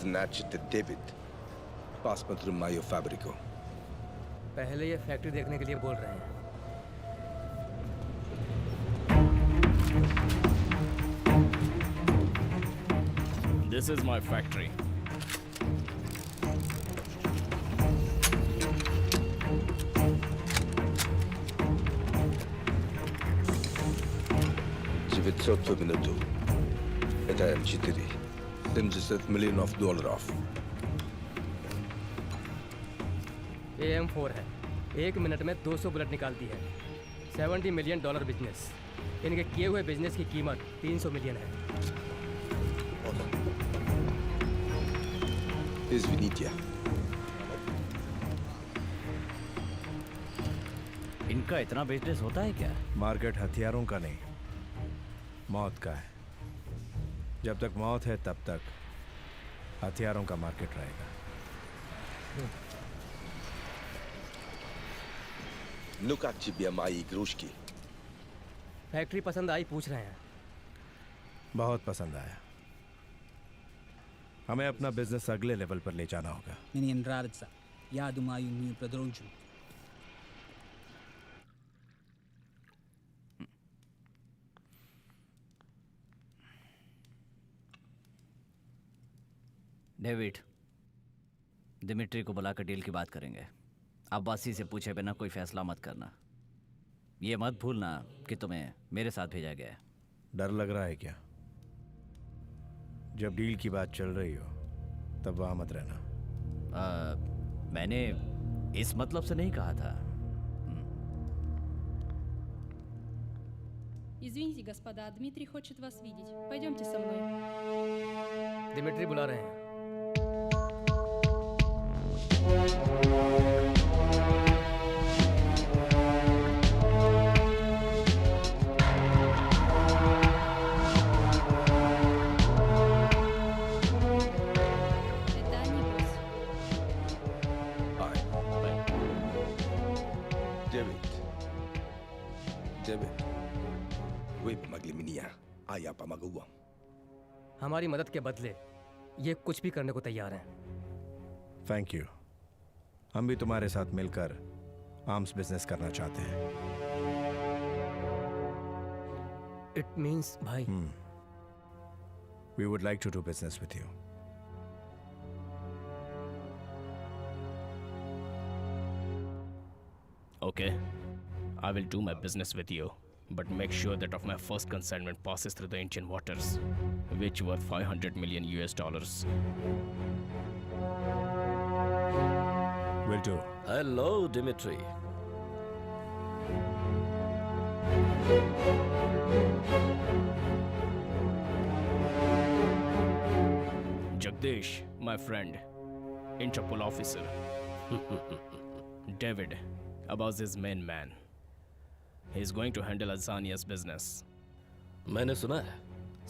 Значит, David, посмотрим мою фабрику. पहले ये फैक्ट्री देखने के लिए बोल रहे हैं। This is my factory. $900 в минуту. Это М4. $70 миллионов. ये M4 है। 1 मिनट में 200 बुलेट निकालती है। $70 मिलियन बिजनेस। इनके किए हुए बिजनेस की कीमत 300 मिलियन है। Извините. इनका इतना बिजनेस होता है क्या? मार्केट हथियारों का नहीं, मौत का है। जब तक मौत है तब तक हथियारों का मार्केट रहेगा। Ну как тебе мои игрушки? फैक्ट्री पसंद आई पूछ रहे हैं। बहुत पसंद आया। हमें अपना बिजनेस अगले लेवल पर ले जाना होगा। Мне нравится. Я думаю, мы продолжим. डेविड, दिमिट्री को बुलाकर डील की बात करेंगे। अब्बासी से पूछे बिना कोई फैसला मत करना। ये मत भूलना कि तुम्हें मेरे साथ भेजा गया है। डर लग रहा है क्या? जब डील की बात चल रही हो तब वहां मत रहना। मैंने इस मतलब से नहीं कहा था। Извините, господа, Дмитрий хочет вас видеть. Пойдемте со мной. दिमित्री बुला रहे हैं। Это они, босс. Hi. David. Wait, Magliminia. Aya pamaguwa. हमारी मदद के बदले ये कुछ भी करने को तैयार हैं। Thank you. हम भी तुम्हारे साथ मिलकर आर्म्स बिजनेस करना चाहते हैं। इट मींस भाई we would like to do business with you. Okay, I will do my business with you, but make sure that of my first consignment passes through the Indian waters, which worth $500 million US. Will do. Hello, Dimitri. Jagdish, my friend, Interpol officer. David, Abbas is main man. He is going to handle Azania's business. मैंने सुना है,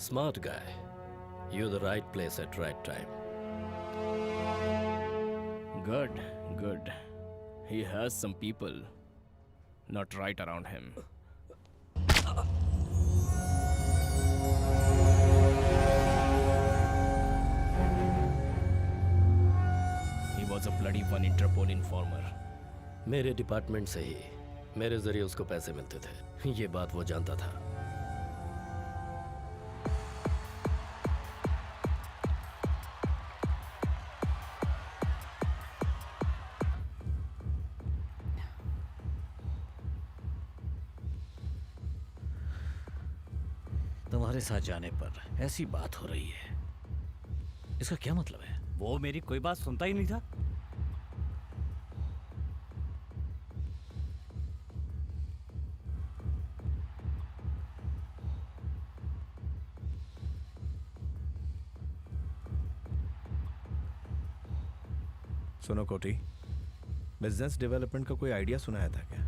smart guy. You're the right place at right time. Good, good. He has some people not right around him. He was a bloody one Interpol informer. मेरे डिपार्टमेंट से ही मेरे जरिए उसको पैसे मिलते थे। ये बात वो जानता था। तुम्हारे साथ जाने पर ऐसी बात हो रही है, इसका क्या मतलब है? वो मेरी कोई बात सुनता ही नहीं था। सुनो कोटी, बिजनेस डेवलपमेंट का कोई आइडिया सुनाया था क्या?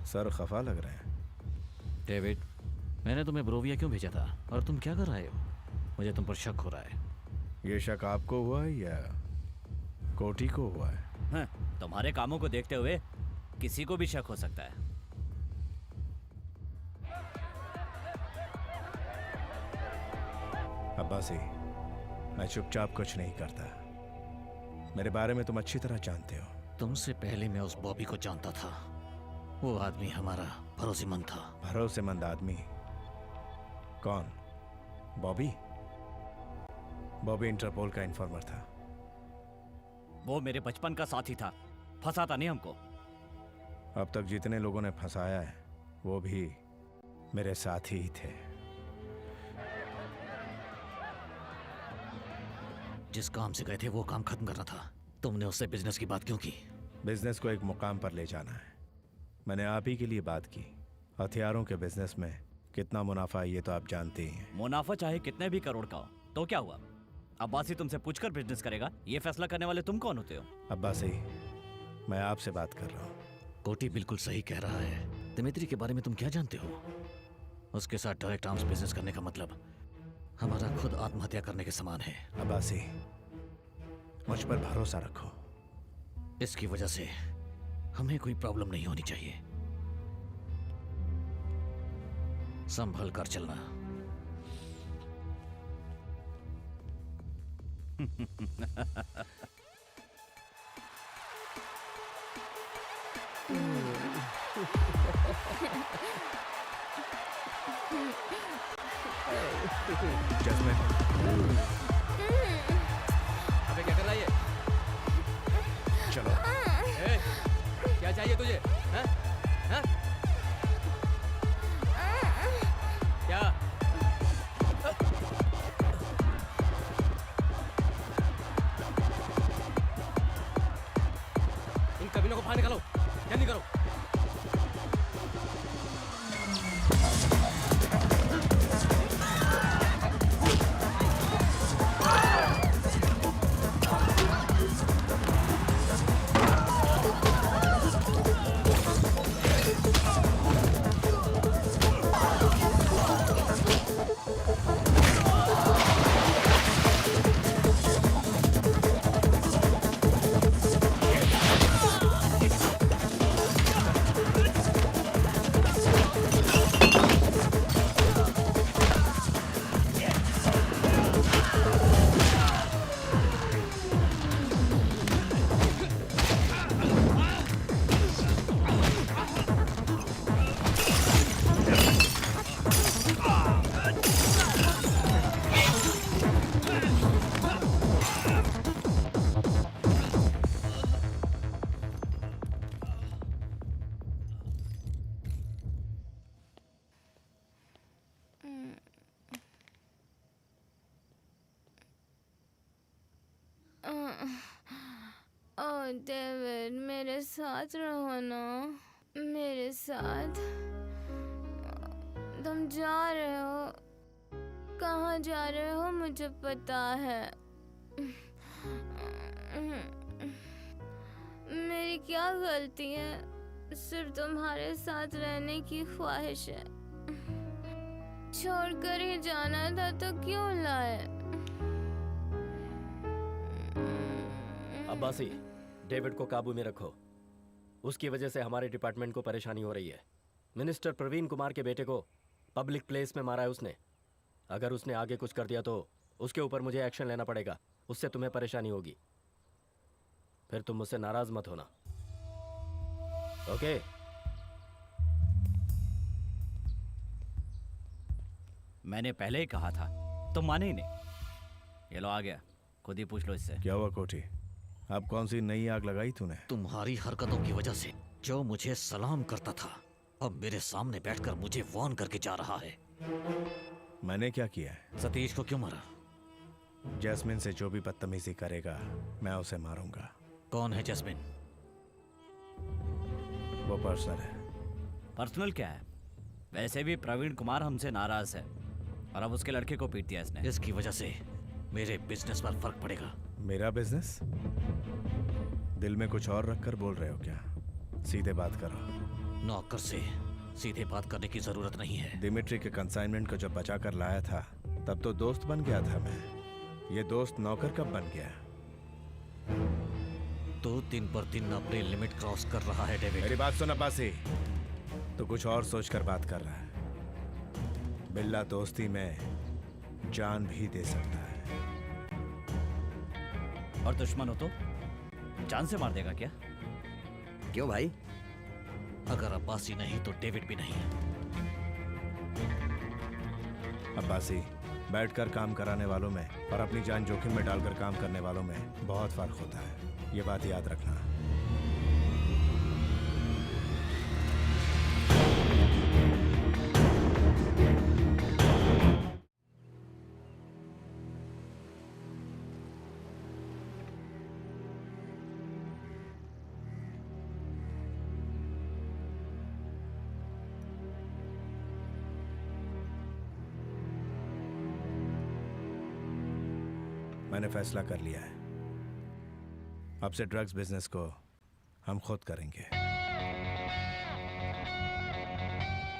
सर खफा लग रहे हैं। डेविड, मैंने तुम्हें ब्रोविया क्यों भेजा था और तुम क्या कर रहे हो? मुझे तुम पर शक हो रहा है। ये शक आपको हुआ है या कोटी को हुआ है? हाँ, तुम्हारे कामों को देखते हुए किसी को भी शक हो सकता है। अब्बासी, मैं चुपचाप कुछ नहीं करता। मेरे बारे में तुम अच्छी तरह जानते हो। तुमसे पहले मैं उस बॉबी को जानता था। वो आदमी हमारा भरोसेमंद था। भरोसेमंद आदमी? कौन? बॉबी? बॉबी इंटरपोल का इन्फॉर्मर था। वो मेरे बचपन का साथी था, फंसाता नहीं हमको। अब तक जितने लोगों ने फंसाया है वो भी मेरे साथी ही थे। जिस काम से गए थे वो काम खत्म करना था। तुमने उससे बिजनेस की बात क्यों की? बिजनेस को एक मुकाम पर ले जाना है। मैंने आप ही के लिए बात की। हथियारों के बिजनेस में कितना मुनाफा है ये तो आप जानते ही हैं। मुनाफा चाहे कितने भी करोड़ का हो तो क्या हुआ? अब्बासी तुमसे पूछकर बिजनेस करेगा, ये फैसला करने वाले तुम कौन होते हो? अब्बासी, मैं आपसे बात कर रहा हूँ। कोटी बिल्कुल सही कह रहा है। दिमित्री के बारे में तुम क्या जानते हो? उसके साथ डायरेक्ट आर्म्स बिजनेस करने का मतलब हमारा खुद आत्महत्या करने के समान है। अब्बासी, मुझ पर भरोसा रखो। इसकी वजह से हमें कोई प्रॉब्लम नहीं होनी चाहिए। संभल कर चलना। जैस्मिन, अबे क्या कर रहा है ये? चलो। ए, क्या चाहिए तुझे? हैं? हैं? क्या? इन कमीनों को बाहर निकालो। जल्दी करो। डेविड मेरे साथ रहो ना, मेरे साथ। तुम जा रहे हो, कहाँ जा रहे हो मुझे पता है। मेरी क्या गलती है, सिर्फ तुम्हारे साथ रहने की ख्वाहिश है। छोड़कर ही जाना था तो क्यों लाए। अब्बासी, डेविड को काबू में रखो। उसकी वजह से हमारे डिपार्टमेंट को परेशानी हो रही है। मिनिस्टर प्रवीण कुमार के बेटे को पब्लिक प्लेस में मारा है उसने। अगर उसने आगे कुछ कर दिया तो उसके ऊपर मुझे एक्शन लेना पड़ेगा। उससे तुम्हें परेशानी होगी। फिर तुम मुझसे नाराज मत होना, ओके? मैंने पहले ही कहा था, तुम माने ही नहीं। ये लो आ गया, खुद ही पूछ लो इससे। क्या हुआ कोठी? अब कौन सी नई आग लगाई तूने? तुम्हारी हरकतों की वजह से जो मुझे सलाम करता था अब मेरे सामने बैठकर मुझे वार्न करके जा रहा है। मैंने क्या किया है? सतीश को क्यों मारा? जैस्मिन से जो भी बदतमीजी करेगा मैं उसे मारूंगा। कौन है जैस्मिन? वो पर्सनल है। पर्सनल क्या है? वैसे भी प्रवीण कुमार हमसे नाराज है और अब उसके लड़के को पीट दिया इसने। इसकी वजह से मेरे बिजनेस पर फर्क पड़ेगा। मेरा बिजनेस? दिल में कुछ और रखकर बोल रहे हो क्या? सीधे बात करो। नौकर से सीधे बात करने की जरूरत नहीं है। दिमिट्री के कंसाइनमेंट को जब बचा कर लाया था तब तो दोस्त बन गया था मैं। ये दोस्त नौकर कब बन गया? तो दिन पर दिन अपनी लिमिट क्रॉस कर रहा है डेविड। मेरी बात सुन अब्बासी, तो कुछ और सोचकर बात कर रहा है। बिल्ला दोस्ती में जान भी दे सकता है। और दुश्मन हो तो जान से मार देगा क्या? क्यों भाई? अगर अब्बासी नहीं तो डेविड भी नहीं है। अब्बासी, बैठकर काम कराने वालों में और अपनी जान जोखिम में डालकर काम करने वालों में बहुत फर्क होता है। ये बात याद रखना। मैंने फैसला कर लिया है, अब से ड्रग्स बिजनेस को हम खुद करेंगे।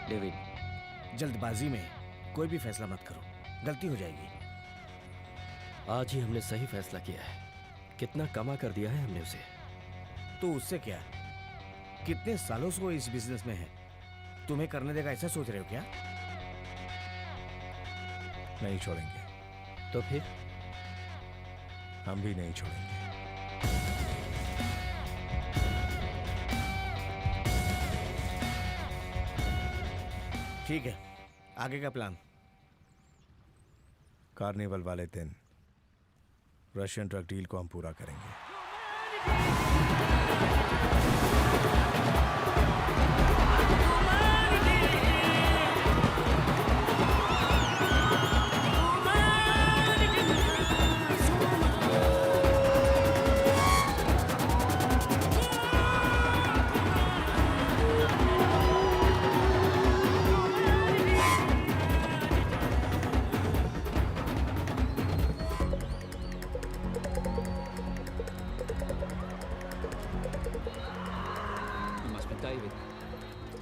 डेविड, जल्दबाजी में कोई भी फैसला मत करो, गलती हो जाएगी। आज ही हमने सही फैसला किया है। कितना कमा कर दिया है हमने उसे। तो उससे क्या? कितने सालों से वो इस बिजनेस में है, तुम्हें करने देगा ऐसा सोच रहे हो क्या? नहीं छोड़ेंगे। तो फिर हम भी नहीं छोड़ेंगे। ठीक है, आगे का प्लान? कार्निवल वाले दिन रशियन ड्रग डील को हम पूरा करेंगे।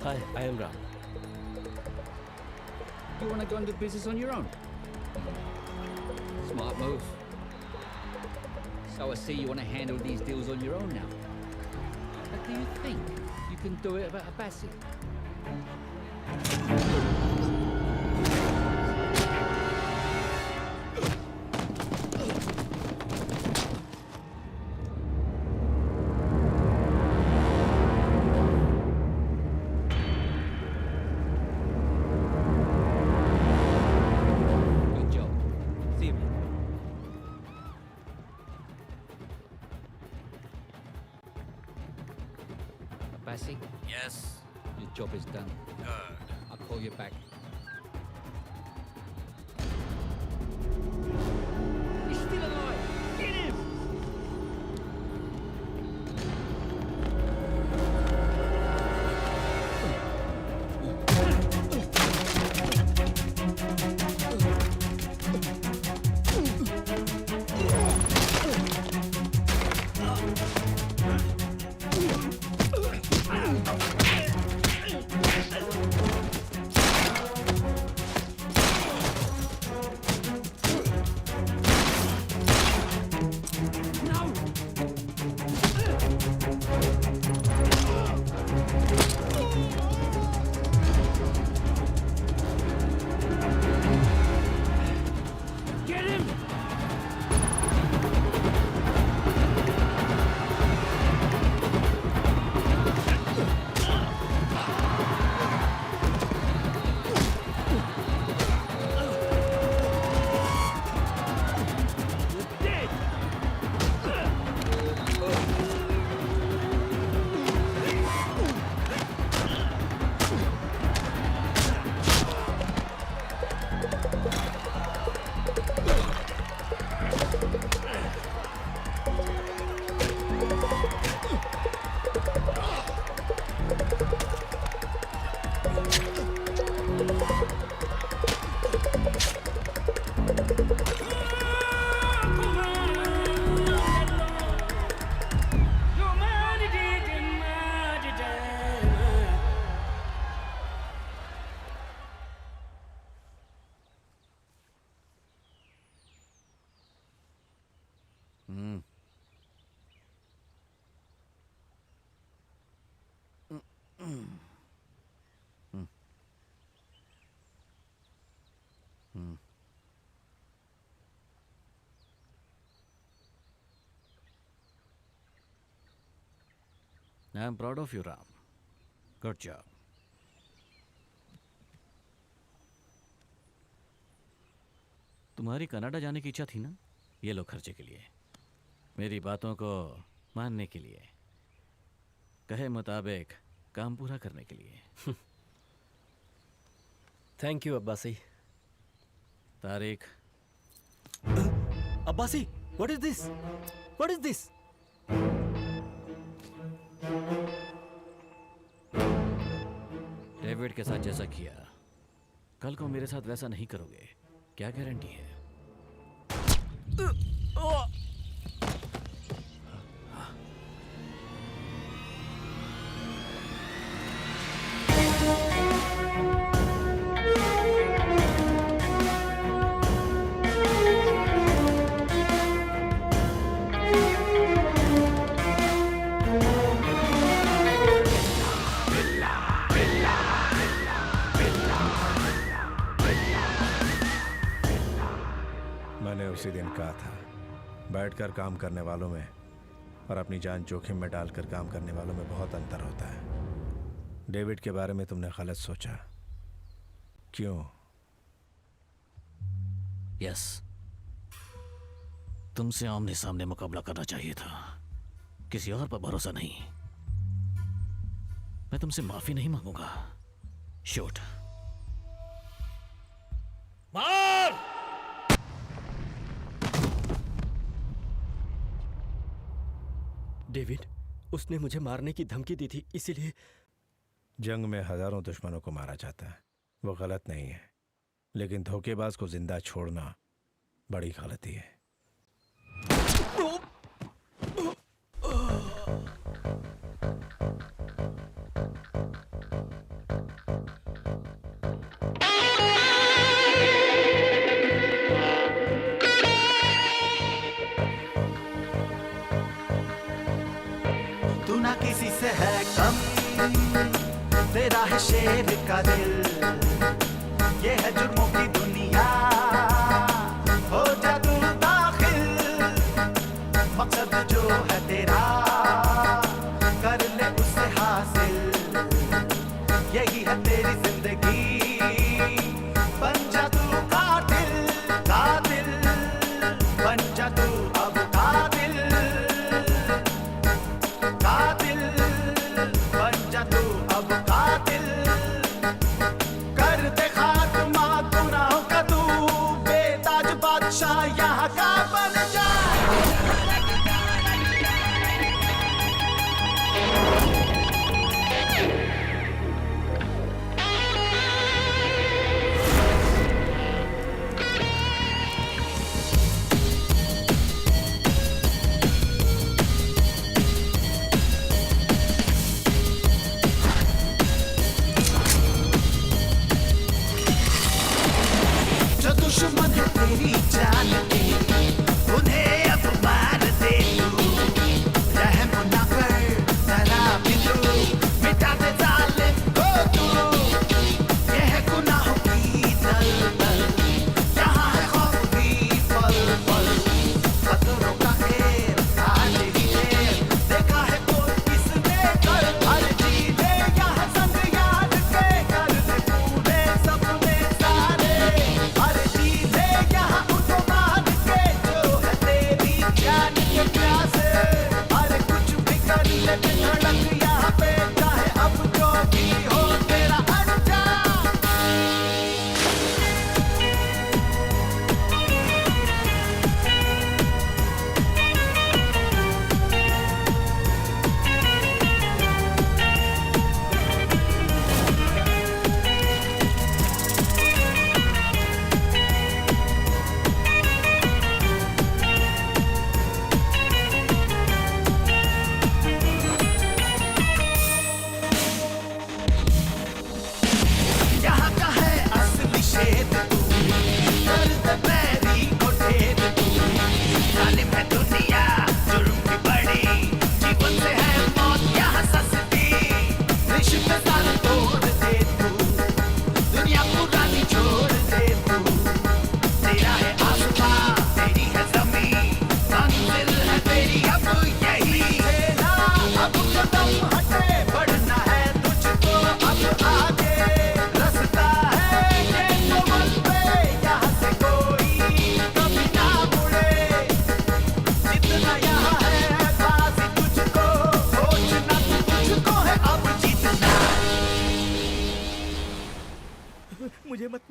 Hi, I am Ram. You want to go and do business on your own? Smart move. So I see you want to handle these deals on your own now. But do you think you can do it about Abbasi? Abbasi? Yes. Your job is done. Good. I'll call you back. He's still alive! Get him! I am proud of you, Ram. Good job. तुम्हारी कनाडा जाने की इच्छा थी ना? ये लो खर्चे के लिए, मेरी बातों को मानने के लिए, कहे मुताबिक काम पूरा करने के लिए। Thank you Abbasi. Tariq. Abbasi, what is this? What is this? David के साथ जैसा किया, कल को मेरे साथ वैसा नहीं करोगे, क्या गारंटी है? मैंने उसी दिन कहा था, बैठकर काम करने वालों में और अपनी जान जोखिम में डालकर काम करने वालों में बहुत अंतर होता है। डेविड के बारे में तुमने गलत सोचा। क्यों? यस, तुमसे आमने सामने मुकाबला करना चाहिए था, किसी और पर भरोसा नहीं। मैं तुमसे माफी नहीं मांगूंगा। शूट। मार! डेविड, उसने मुझे मारने की धमकी दी थी, इसीलिए। जंग में हजारों दुश्मनों को मारा जाता है, वो गलत नहीं है, लेकिन धोखेबाज को जिंदा छोड़ना बड़ी गलती है। तू ना किसी से है कम, तेरा है शेर का दिल, ये है जुर्मों की दुनिया, हो जा तू दाखिल, मकसद जो है तेरा कर ले उससे हासिल, यही है तेरी जिंदगी, बन जा तू कातिल, कातिल, बन जा तू अब कातिल, कातिल, बन जा तू अब कातिल, कर दे खात्मा गुनाहों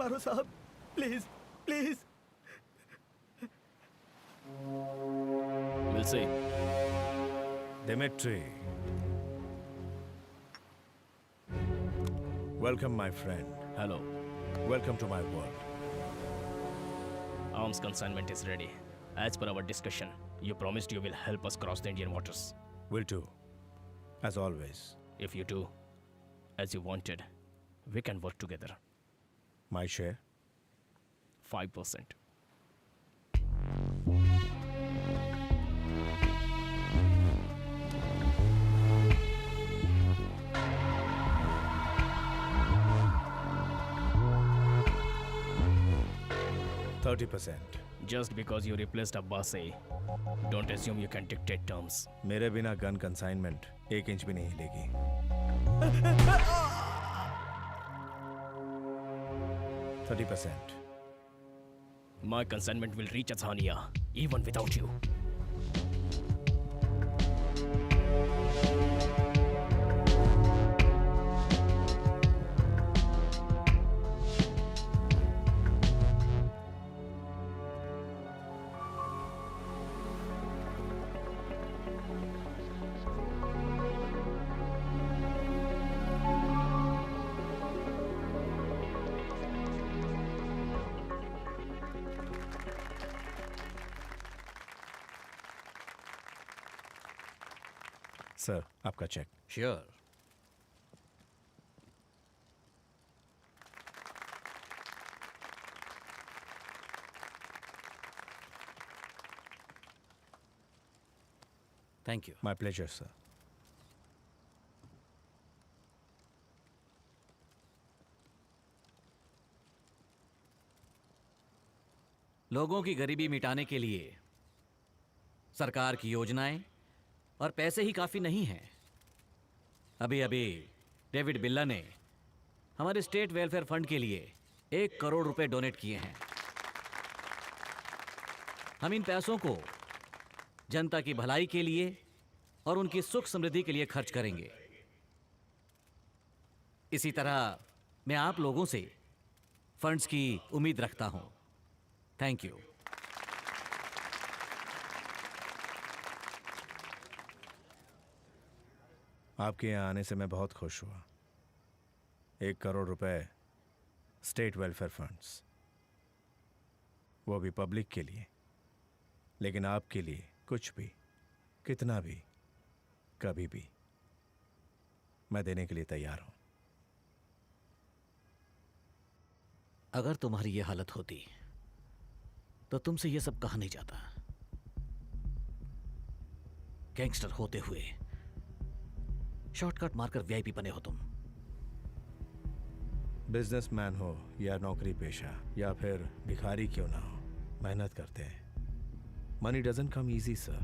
मारो साहब, please please. We'll see. Dimitri. Welcome, my friend. Hello. Welcome to my world. Arms consignment is ready. As per our discussion, you promised you will help us cross the Indian waters. Will do. As always. If you do, as you wanted, we can work together. My share? 5%. %30%. Just because you replaced Abbasi, don't assume you can dictate terms. मेरे बिना गन कंसाइनमेंट 1 इंच भी नहीं हिलेगी। 30%. My consignment will reach Azania, even without you. Sir, आपका check. Sure. Thank you. My pleasure sir. लोगों की गरीबी मिटाने के लिए सरकार की योजनाएं और पैसे ही काफी नहीं हैं। अभी अभी डेविड बिल्ला ने हमारे स्टेट वेलफेयर फंड के लिए 1 करोड़ रुपए डोनेट किए हैं। हम इन पैसों को जनता की भलाई के लिए और उनकी सुख समृद्धि के लिए खर्च करेंगे। इसी तरह मैं आप लोगों से फंड्स की उम्मीद रखता हूं। Thank you. आपके यहाँ आने से मैं बहुत खुश हुआ। 1 करोड़ रुपए स्टेट वेलफेयर फंड्स, वो भी पब्लिक के लिए। लेकिन आपके लिए कुछ भी, कितना भी, कभी भी मैं देने के लिए तैयार हूं। अगर तुम्हारी ये हालत होती तो तुमसे ये सब कहा नहीं जाता। गैंगस्टर होते हुए शॉर्टकट मारकर वीआईपी बने हो तुम। बिजनेसमैन हो या नौकरी पेशा या फिर भिखारी क्यों ना हो, मेहनत करते हैं। Money doesn't come easy sir.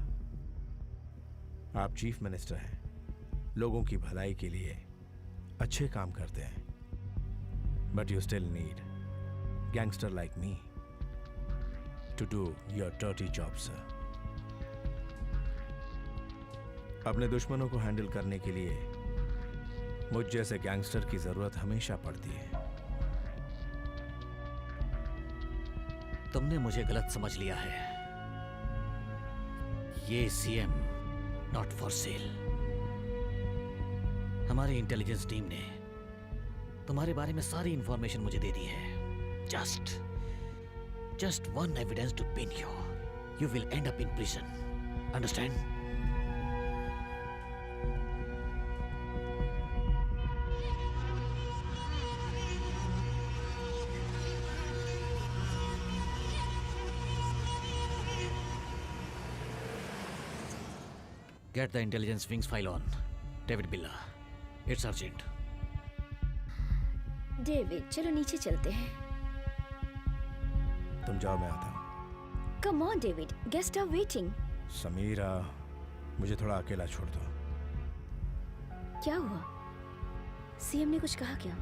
आप चीफ मिनिस्टर हैं, लोगों की भलाई के लिए अच्छे काम करते हैं, but you still need gangster like me to do your dirty job sir. अपने दुश्मनों को हैंडल करने के लिए मुझ जैसे गैंगस्टर की जरूरत हमेशा पड़ती है। तुमने मुझे गलत समझ लिया है। ये सीएम नॉट फॉर सेल। हमारी इंटेलिजेंस टीम ने तुम्हारे बारे में सारी इंफॉर्मेशन मुझे दे दी है। Just one evidence to pin you. You will end up in prison. Understand? Get the intelligence wings file on. David Billa. It's urgent. David, चलो नीचे चलते हैं। तुम जाओ, मैं आता हूं। Come on David, guest are waiting. Sameera, मुझे थोड़ा अकेला छोड़ दो। क्या हुआ? सीएम ने कुछ कहा क्या?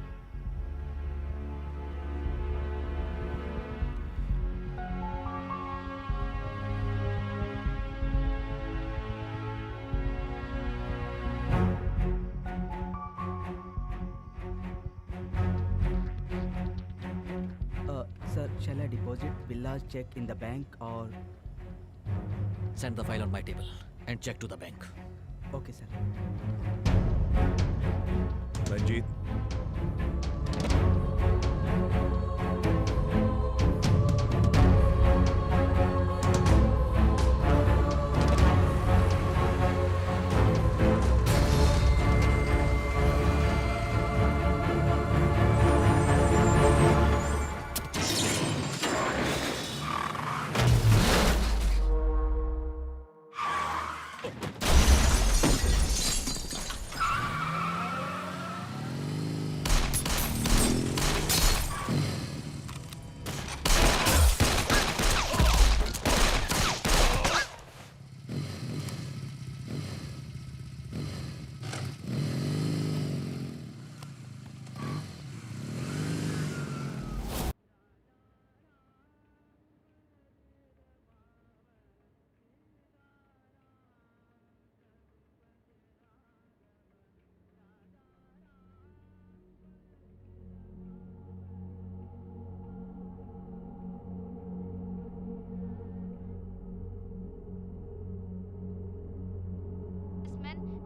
shall I deposit Billa's check in the bank or? Send the file on my table and check to the bank. Okay, sir. Ranjit,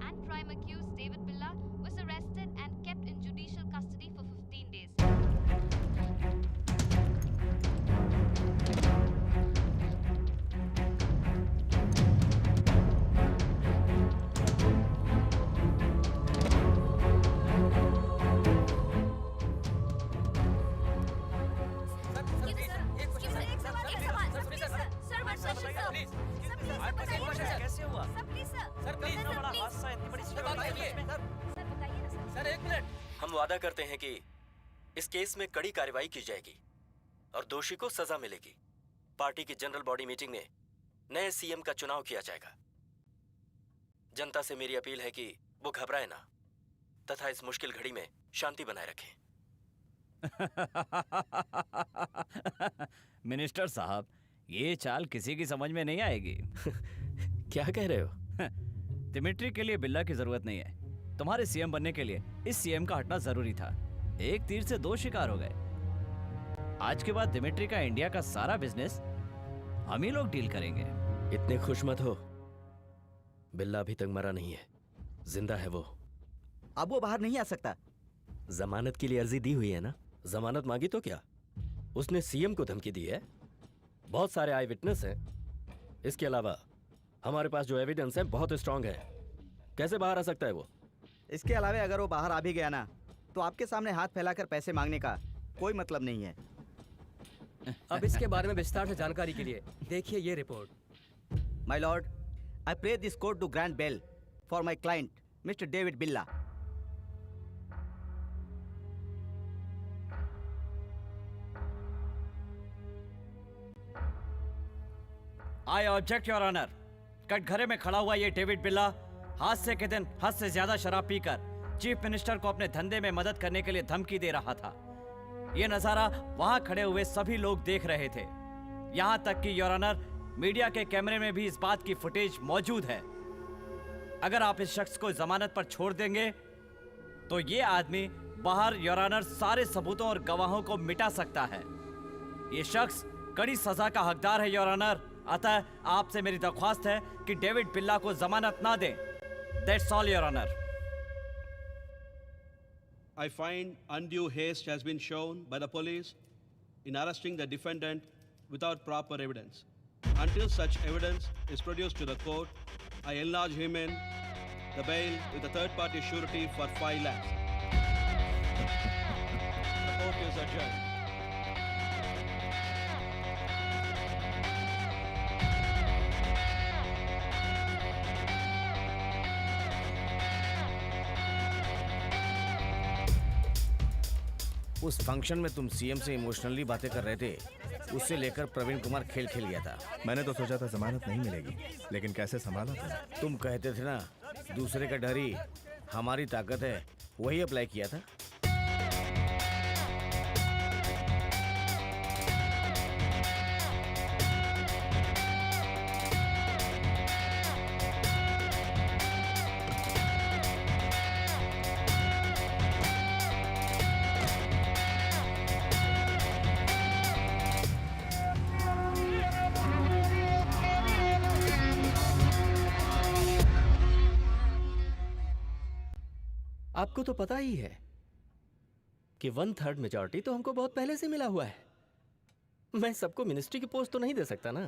and prime accused David Billa was arrested and kept in judicial custody for 15 days. कैसे हुआ? सर प्लीज इतना बड़ा हादसा, इतनी बड़ी सर बताइए ना सर। एक मिनट। हम वादा करते हैं कि इस केस में कड़ी कार्रवाई की जाएगी और दोषी को सजा मिलेगी। पार्टी की जनरल बॉडी मीटिंग में नए सीएम का चुनाव किया जाएगा। जनता से मेरी अपील है कि वो घबराए ना तथा इस मुश्किल घड़ी में शांति बनाए रखें। मिनिस्टर साहब, ये चाल किसी की समझ में नहीं आएगी। क्या कह रहे हो? दिमिट्री के लिए बिल्ला की जरूरत नहीं है। तुम्हारे सीएम बनने के लिए इस सीएम का हटना जरूरी था। एक तीर से दो शिकार हो गए। आज के बाद दिमिट्री का इंडिया का सारा बिजनेस हम ही लोग डील करेंगे। इतने खुश मत हो, बिल्ला अभी तक मरा नहीं है, जिंदा है वो। अब वो बाहर नहीं आ सकता। जमानत के लिए अर्जी दी हुई है ना? जमानत मांगी तो क्या? उसने सीएम को धमकी दी है। बहुत सारे आई विटनेस हैं। इसके अलावा हमारे पास जो एविडेंस है बहुत स्ट्रांग है। कैसे बाहर आ सकता है वो? इसके अलावा अगर वो बाहर आ भी गया ना तो आपके सामने हाथ फैलाकर पैसे मांगने का कोई मतलब नहीं है। अब इसके बारे में विस्तार से जानकारी के लिए देखिए ये report. My lord, I pray this court to grant bail for my client mister David Billa. I object your honour. कटघरे में खड़ा हुआ ये डेविड बिल्ला हादसे के दिन हद से ज्यादा शराब पीकर चीफ मिनिस्टर को अपने धंधे में मदद करने के लिए धमकी दे रहा था। ये नजारा वहां खड़े हुए सभी लोग देख रहे थे। यहां तक कि योर ऑनर, मीडिया के कैमरे में भी इस बात की फुटेज मौजूद है। अगर आप इस शख्स को जमानत पर छोड़ देंगे तो ये आदमी बाहर योर ऑनर सारे सबूतों और गवाहों को मिटा सकता है। ये शख्स कड़ी सजा का हकदार है योर ऑनर। अतः आपसे मेरी दरख्वास्त है कि डेविड बिल्ला को जमानत ना दें। That's all, Your Honor. I find undue haste has been shown by the police in arresting the defendant without proper evidence. Until such evidence is produced to the court, I enlarge him in the bail with a third-party surety for 5 lakhs. The court is adjourned. उस फंक्शन में तुम सीएम से इमोशनली बातें कर रहे थे, उससे लेकर प्रवीण कुमार खेल खेल गया था। मैंने तो सोचा था जमानत नहीं मिलेगी, लेकिन कैसे संभाला तुमने? तुम कहते थे ना, दूसरे का डर ही हमारी ताकत है, वही अप्लाई किया था। आपको तो पता ही है कि 1/3 मेजॉरिटी तो हमको बहुत पहले से मिला हुआ है। मैं सबको मिनिस्ट्री की पोस्ट तो नहीं दे सकता ना।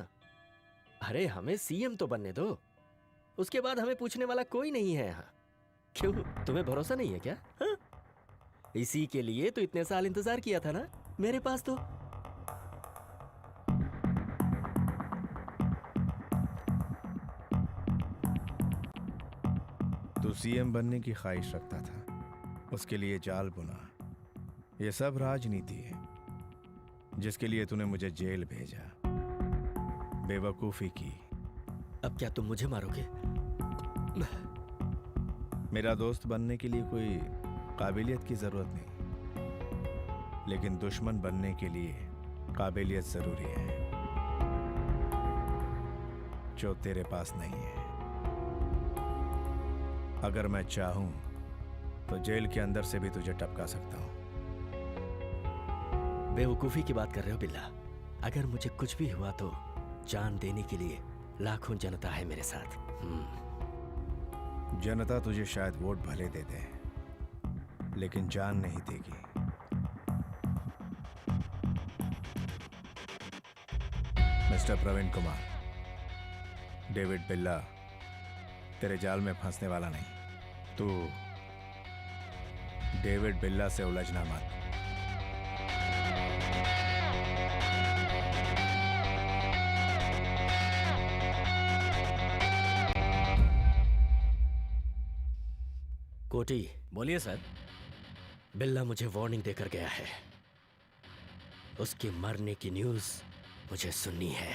अरे हमें सीएम तो बनने दो, उसके बाद हमें पूछने वाला कोई नहीं है यहाँ। क्यों, तुम्हें भरोसा नहीं है क्या? हाँ? इसी के लिए तो इतने साल इंतजार किया था ना मेरे पास तो। तू सीएम बनने की ख्वाहिश रखता था, उसके लिए जाल बुना। ये सब राजनीति है जिसके लिए तूने मुझे जेल भेजा। बेवकूफी की। अब क्या तुम मुझे मारोगे? मेरा दोस्त बनने के लिए कोई काबिलियत की जरूरत नहीं, लेकिन दुश्मन बनने के लिए काबिलियत जरूरी है, जो तेरे पास नहीं है। अगर मैं चाहूं तो जेल के अंदर से भी तुझे टपका सकता हूं। बेवकूफी की बात कर रहे हो बिल्ला? अगर मुझे कुछ भी हुआ तो जान देने के लिए लाखों जनता है मेरे साथ। जनता तुझे शायद वोट भले दे दे, लेकिन जान नहीं देगी। मिस्टर प्रवीण कुमार, डेविड बिल्ला तेरे जाल में फंसने वाला नहीं। तू डेविड बिल्ला से उलझना मत। कोटी, बोलिए सर। बिल्ला मुझे वार्निंग देकर गया है। उसके मरने की न्यूज़ मुझे सुननी है।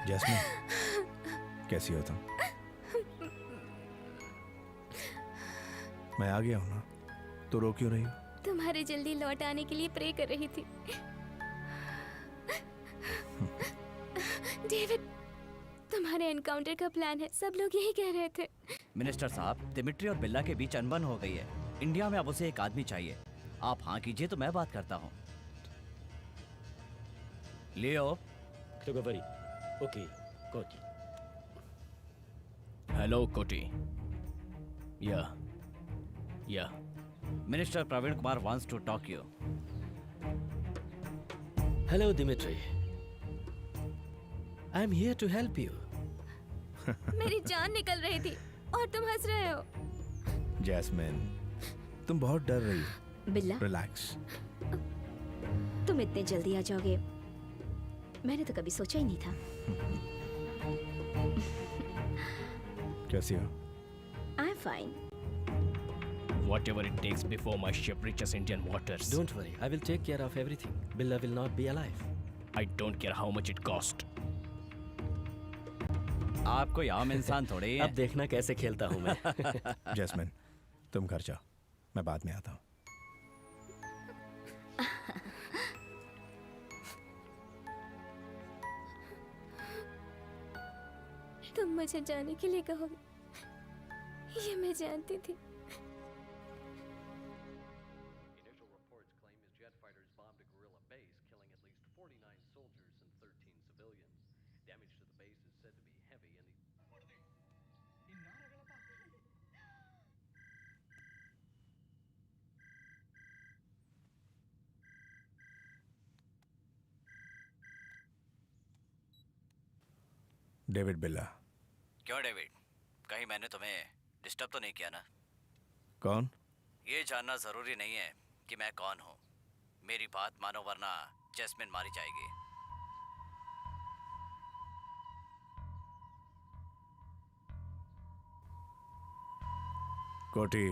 जैस्मिन, कैसी हो तुम? मैं आ गया हूं ना, तो रो क्यों रही हो? तुम्हारे जल्दी लौट आने के लिए प्रे कर रही थी। डेविड, तुम्हारे एनकाउंटर का प्लान है, सब लोग यही कह रहे थे। मिनिस्टर साहब, दिमिट्री और बिल्ला के बीच अनबन हो गई है। इंडिया में अब उसे एक आदमी चाहिए। आप हाँ कीजिए तो मैं बात करता हूँ। लियो। Okay, Koti. Hello, Koti. Yeah. Minister Praveen Kumar wants to talk you. Hello, Dimitri. I'm here to help you. मेरी जान निकल रही थी और तुम हंस रहे हो। जैस्मिन, तुम बहुत डर रही हो। बिल्ला, रिलैक्स। तुम इतने जल्दी आ जाओगे मैंने तो कभी सोचा ही नहीं था। कैसी हो? I'm fine. Whatever it takes before my ship reaches Indian waters. Don't worry, I will take care of everything. Billa will not be alive. I don't care how much it cost. आप कोई आम इंसान थोड़े ही हैं। अब देखना कैसे खेलता हूँ मैं। जैस्मिन, तुम घर जाओ, मैं बाद में आता हूँ। तुम मुझे जाने के लिए कहोगे, ये मैं जानती थी। डेविड बिल्ला। क्यों डेविड, कहीं मैंने तुम्हें डिस्टर्ब तो नहीं किया ना? कौन? ये जानना जरूरी नहीं है कि मैं कौन हूँ। मेरी बात मानो वरना जैस्मिन मारी जाएगी। कोटी,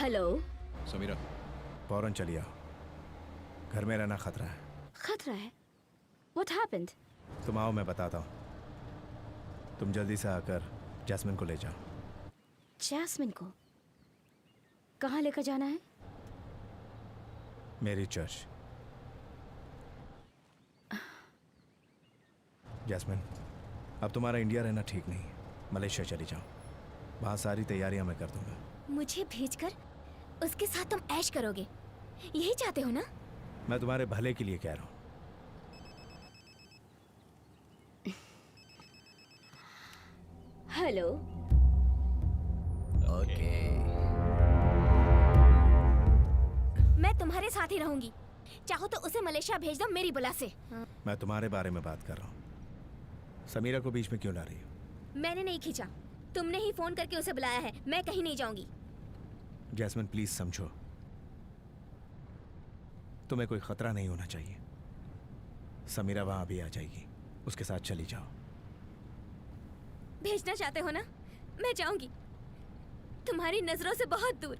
हेलो। समीरा, फौरन चली आओ। घर में रहना खतरा है। खतरा है? What happened? तुम आओ, मैं बताता हूँ। तुम जल्दी से आकर जैस्मिन को ले जाओ। जैस्मिन को कहाँ लेकर जाना है? मेरी चर्च। जैस्मिन, अब तुम्हारा इंडिया रहना ठीक नहीं है। मलेशिया चली जाओ, वहाँ सारी तैयारियां मैं कर दूंगा। मुझे भेजकर उसके साथ तुम ऐश करोगे, यही चाहते हो ना? मैं तुम्हारे भले के लिए कह रहा हूँ। हेलो। ओके। मैं तुम्हारे साथ ही रहूंगी, चाहो तो उसे मलेशिया भेज दो मेरी बुला से। मैं तुम्हारे बारे में बात कर रहा हूँ। समीरा को बीच में क्यों ला रही हो? मैंने नहीं खींचा, तुमने ही फोन करके उसे बुलाया है। मैं कहीं नहीं जाऊंगी। जैस्मिन, प्लीज समझो, तुम्हें कोई खतरा नहीं होना चाहिए। समीरा वहां भी आ जाएगी, उसके साथ चली जाओ। भेजना चाहते हो ना? मैं जाऊंगी, तुम्हारी नजरों से बहुत दूर।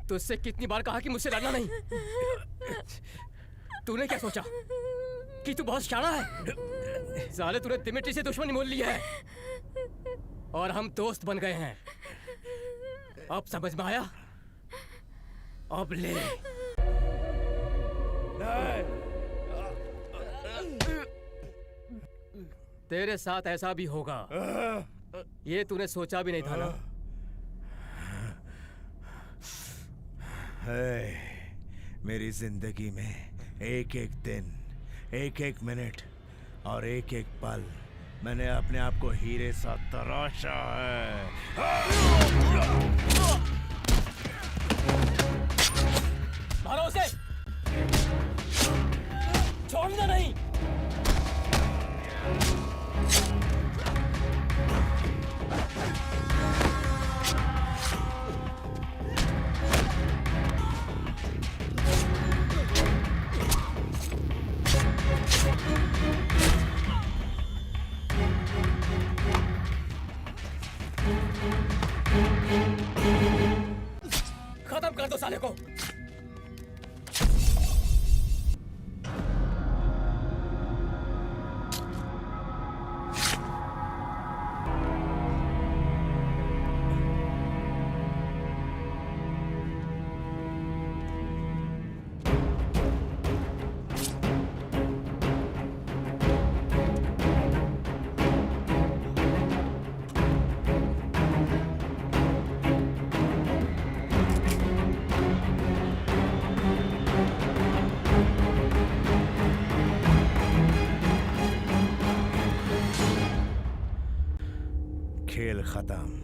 तुझसे कितनी बार कहा कि मुझसे लड़ना नहीं। तूने क्या सोचा कि तू बहुत शाना है? साले तूने दिमित्री से दुश्मनी मोल ली है और हम दोस्त बन गए हैं। अब समझ में आया? अब ले। तेरे साथ ऐसा भी होगा, ये तूने सोचा भी नहीं था ना। मेरी जिंदगी में एक एक दिन, एक एक मिनट और एक एक पल मैंने अपने आप को हीरे सा तराशा है। मारो उसे, छोड़ना नहीं। खत्म कर दो साले को। खेल खत्म।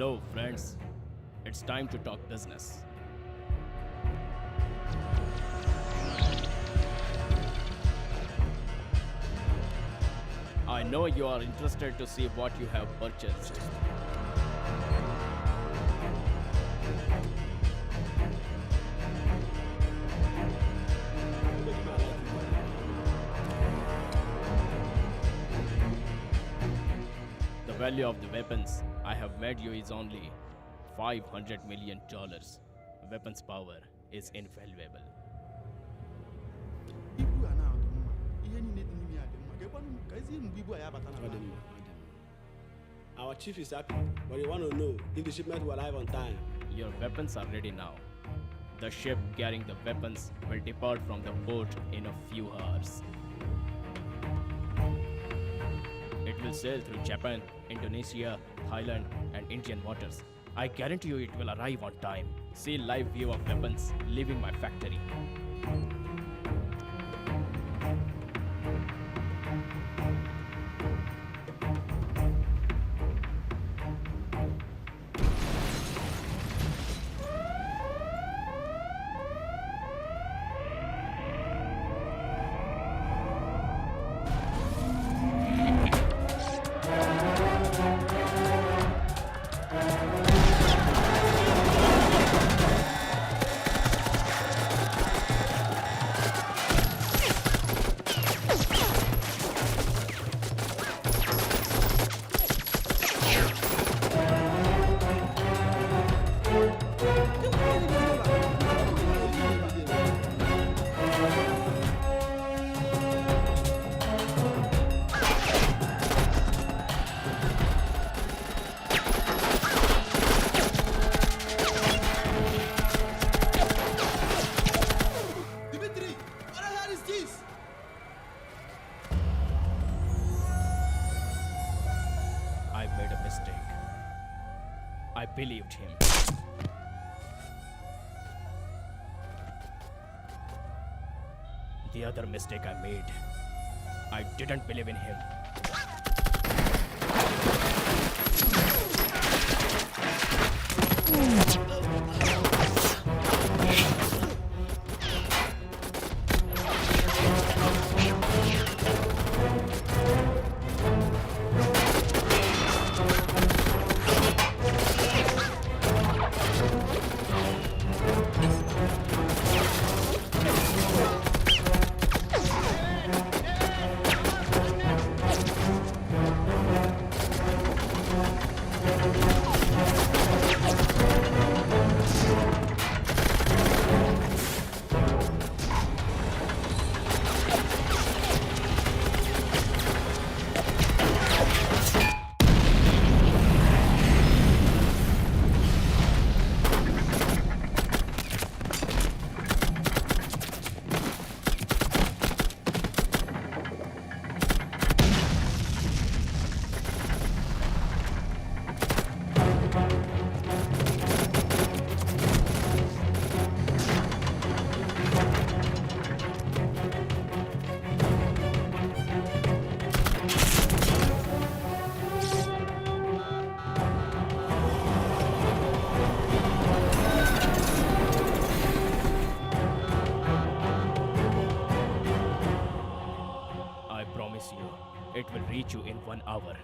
Hello, friends. It's time to talk business. I know you are interested to see what you have purchased. The value of the weapons I have made you is only $500 million. Weapons power is invaluable. Our chief is happy, but he want to know if the shipment will arrive on time. Your weapons are ready now. The ship carrying the weapons will depart from the port in a few hours. It will sail through Japan, Indonesia, Thailand, and Indian waters. I guarantee you it will arrive on time. See live view of weapons leaving my factory. I made a mistake. I believed him. The other mistake I made, I didn't believe in him. It will reach you in 1 hour.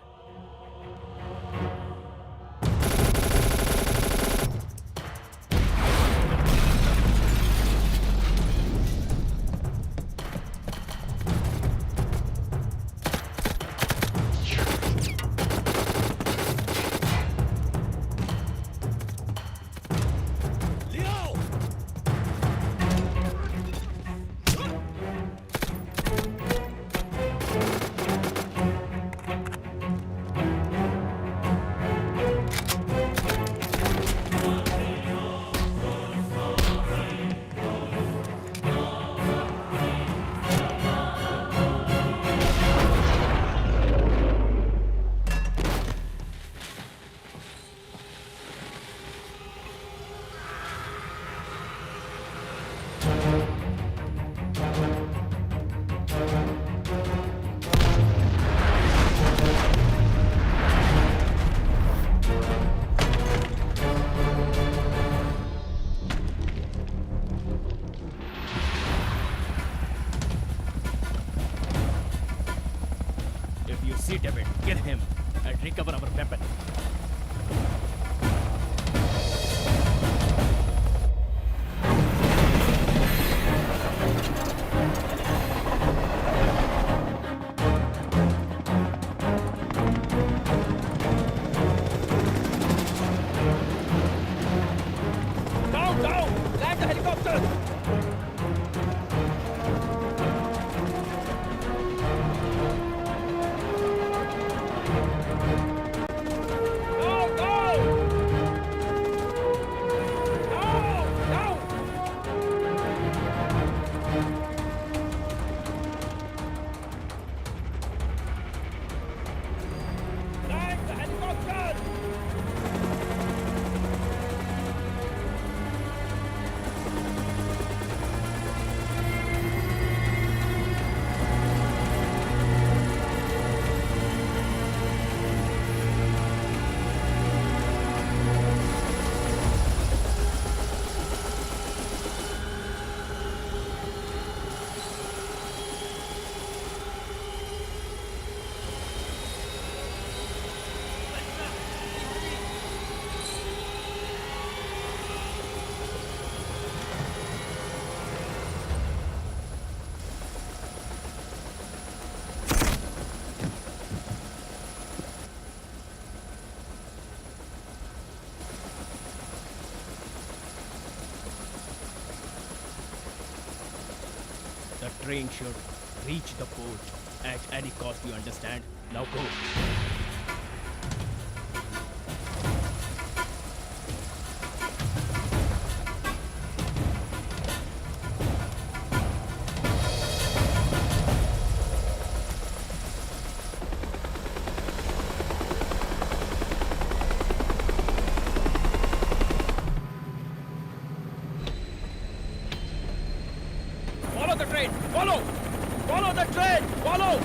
See, David, kill him and recover our weapon. Down, down! Land the helicopter! Go, go! Down, down! Land the helicopter! The train should reach the port at any cost, you understand? Now go. Follow the train! Follow! Follow the train! Follow!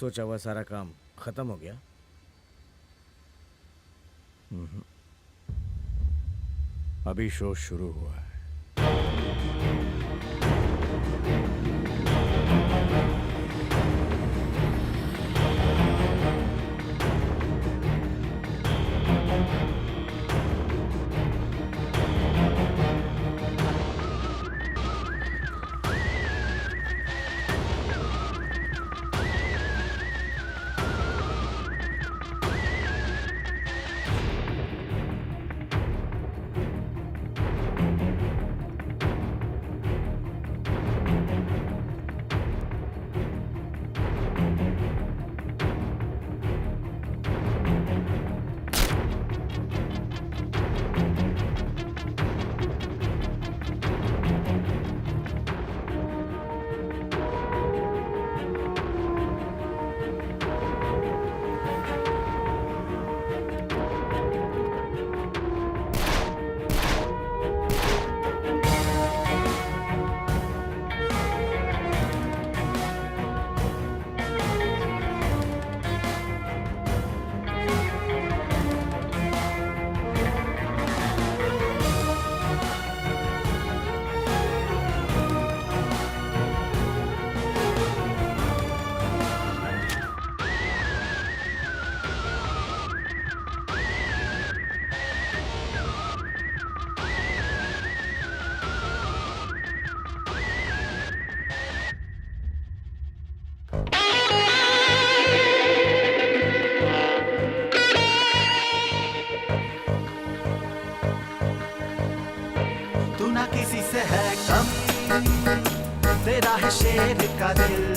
सोचा हुआ सारा काम खत्म हो गया? अभी शो शुरू हुआ है। तू ना किसी से है कम, तेरा है शेर का दिल,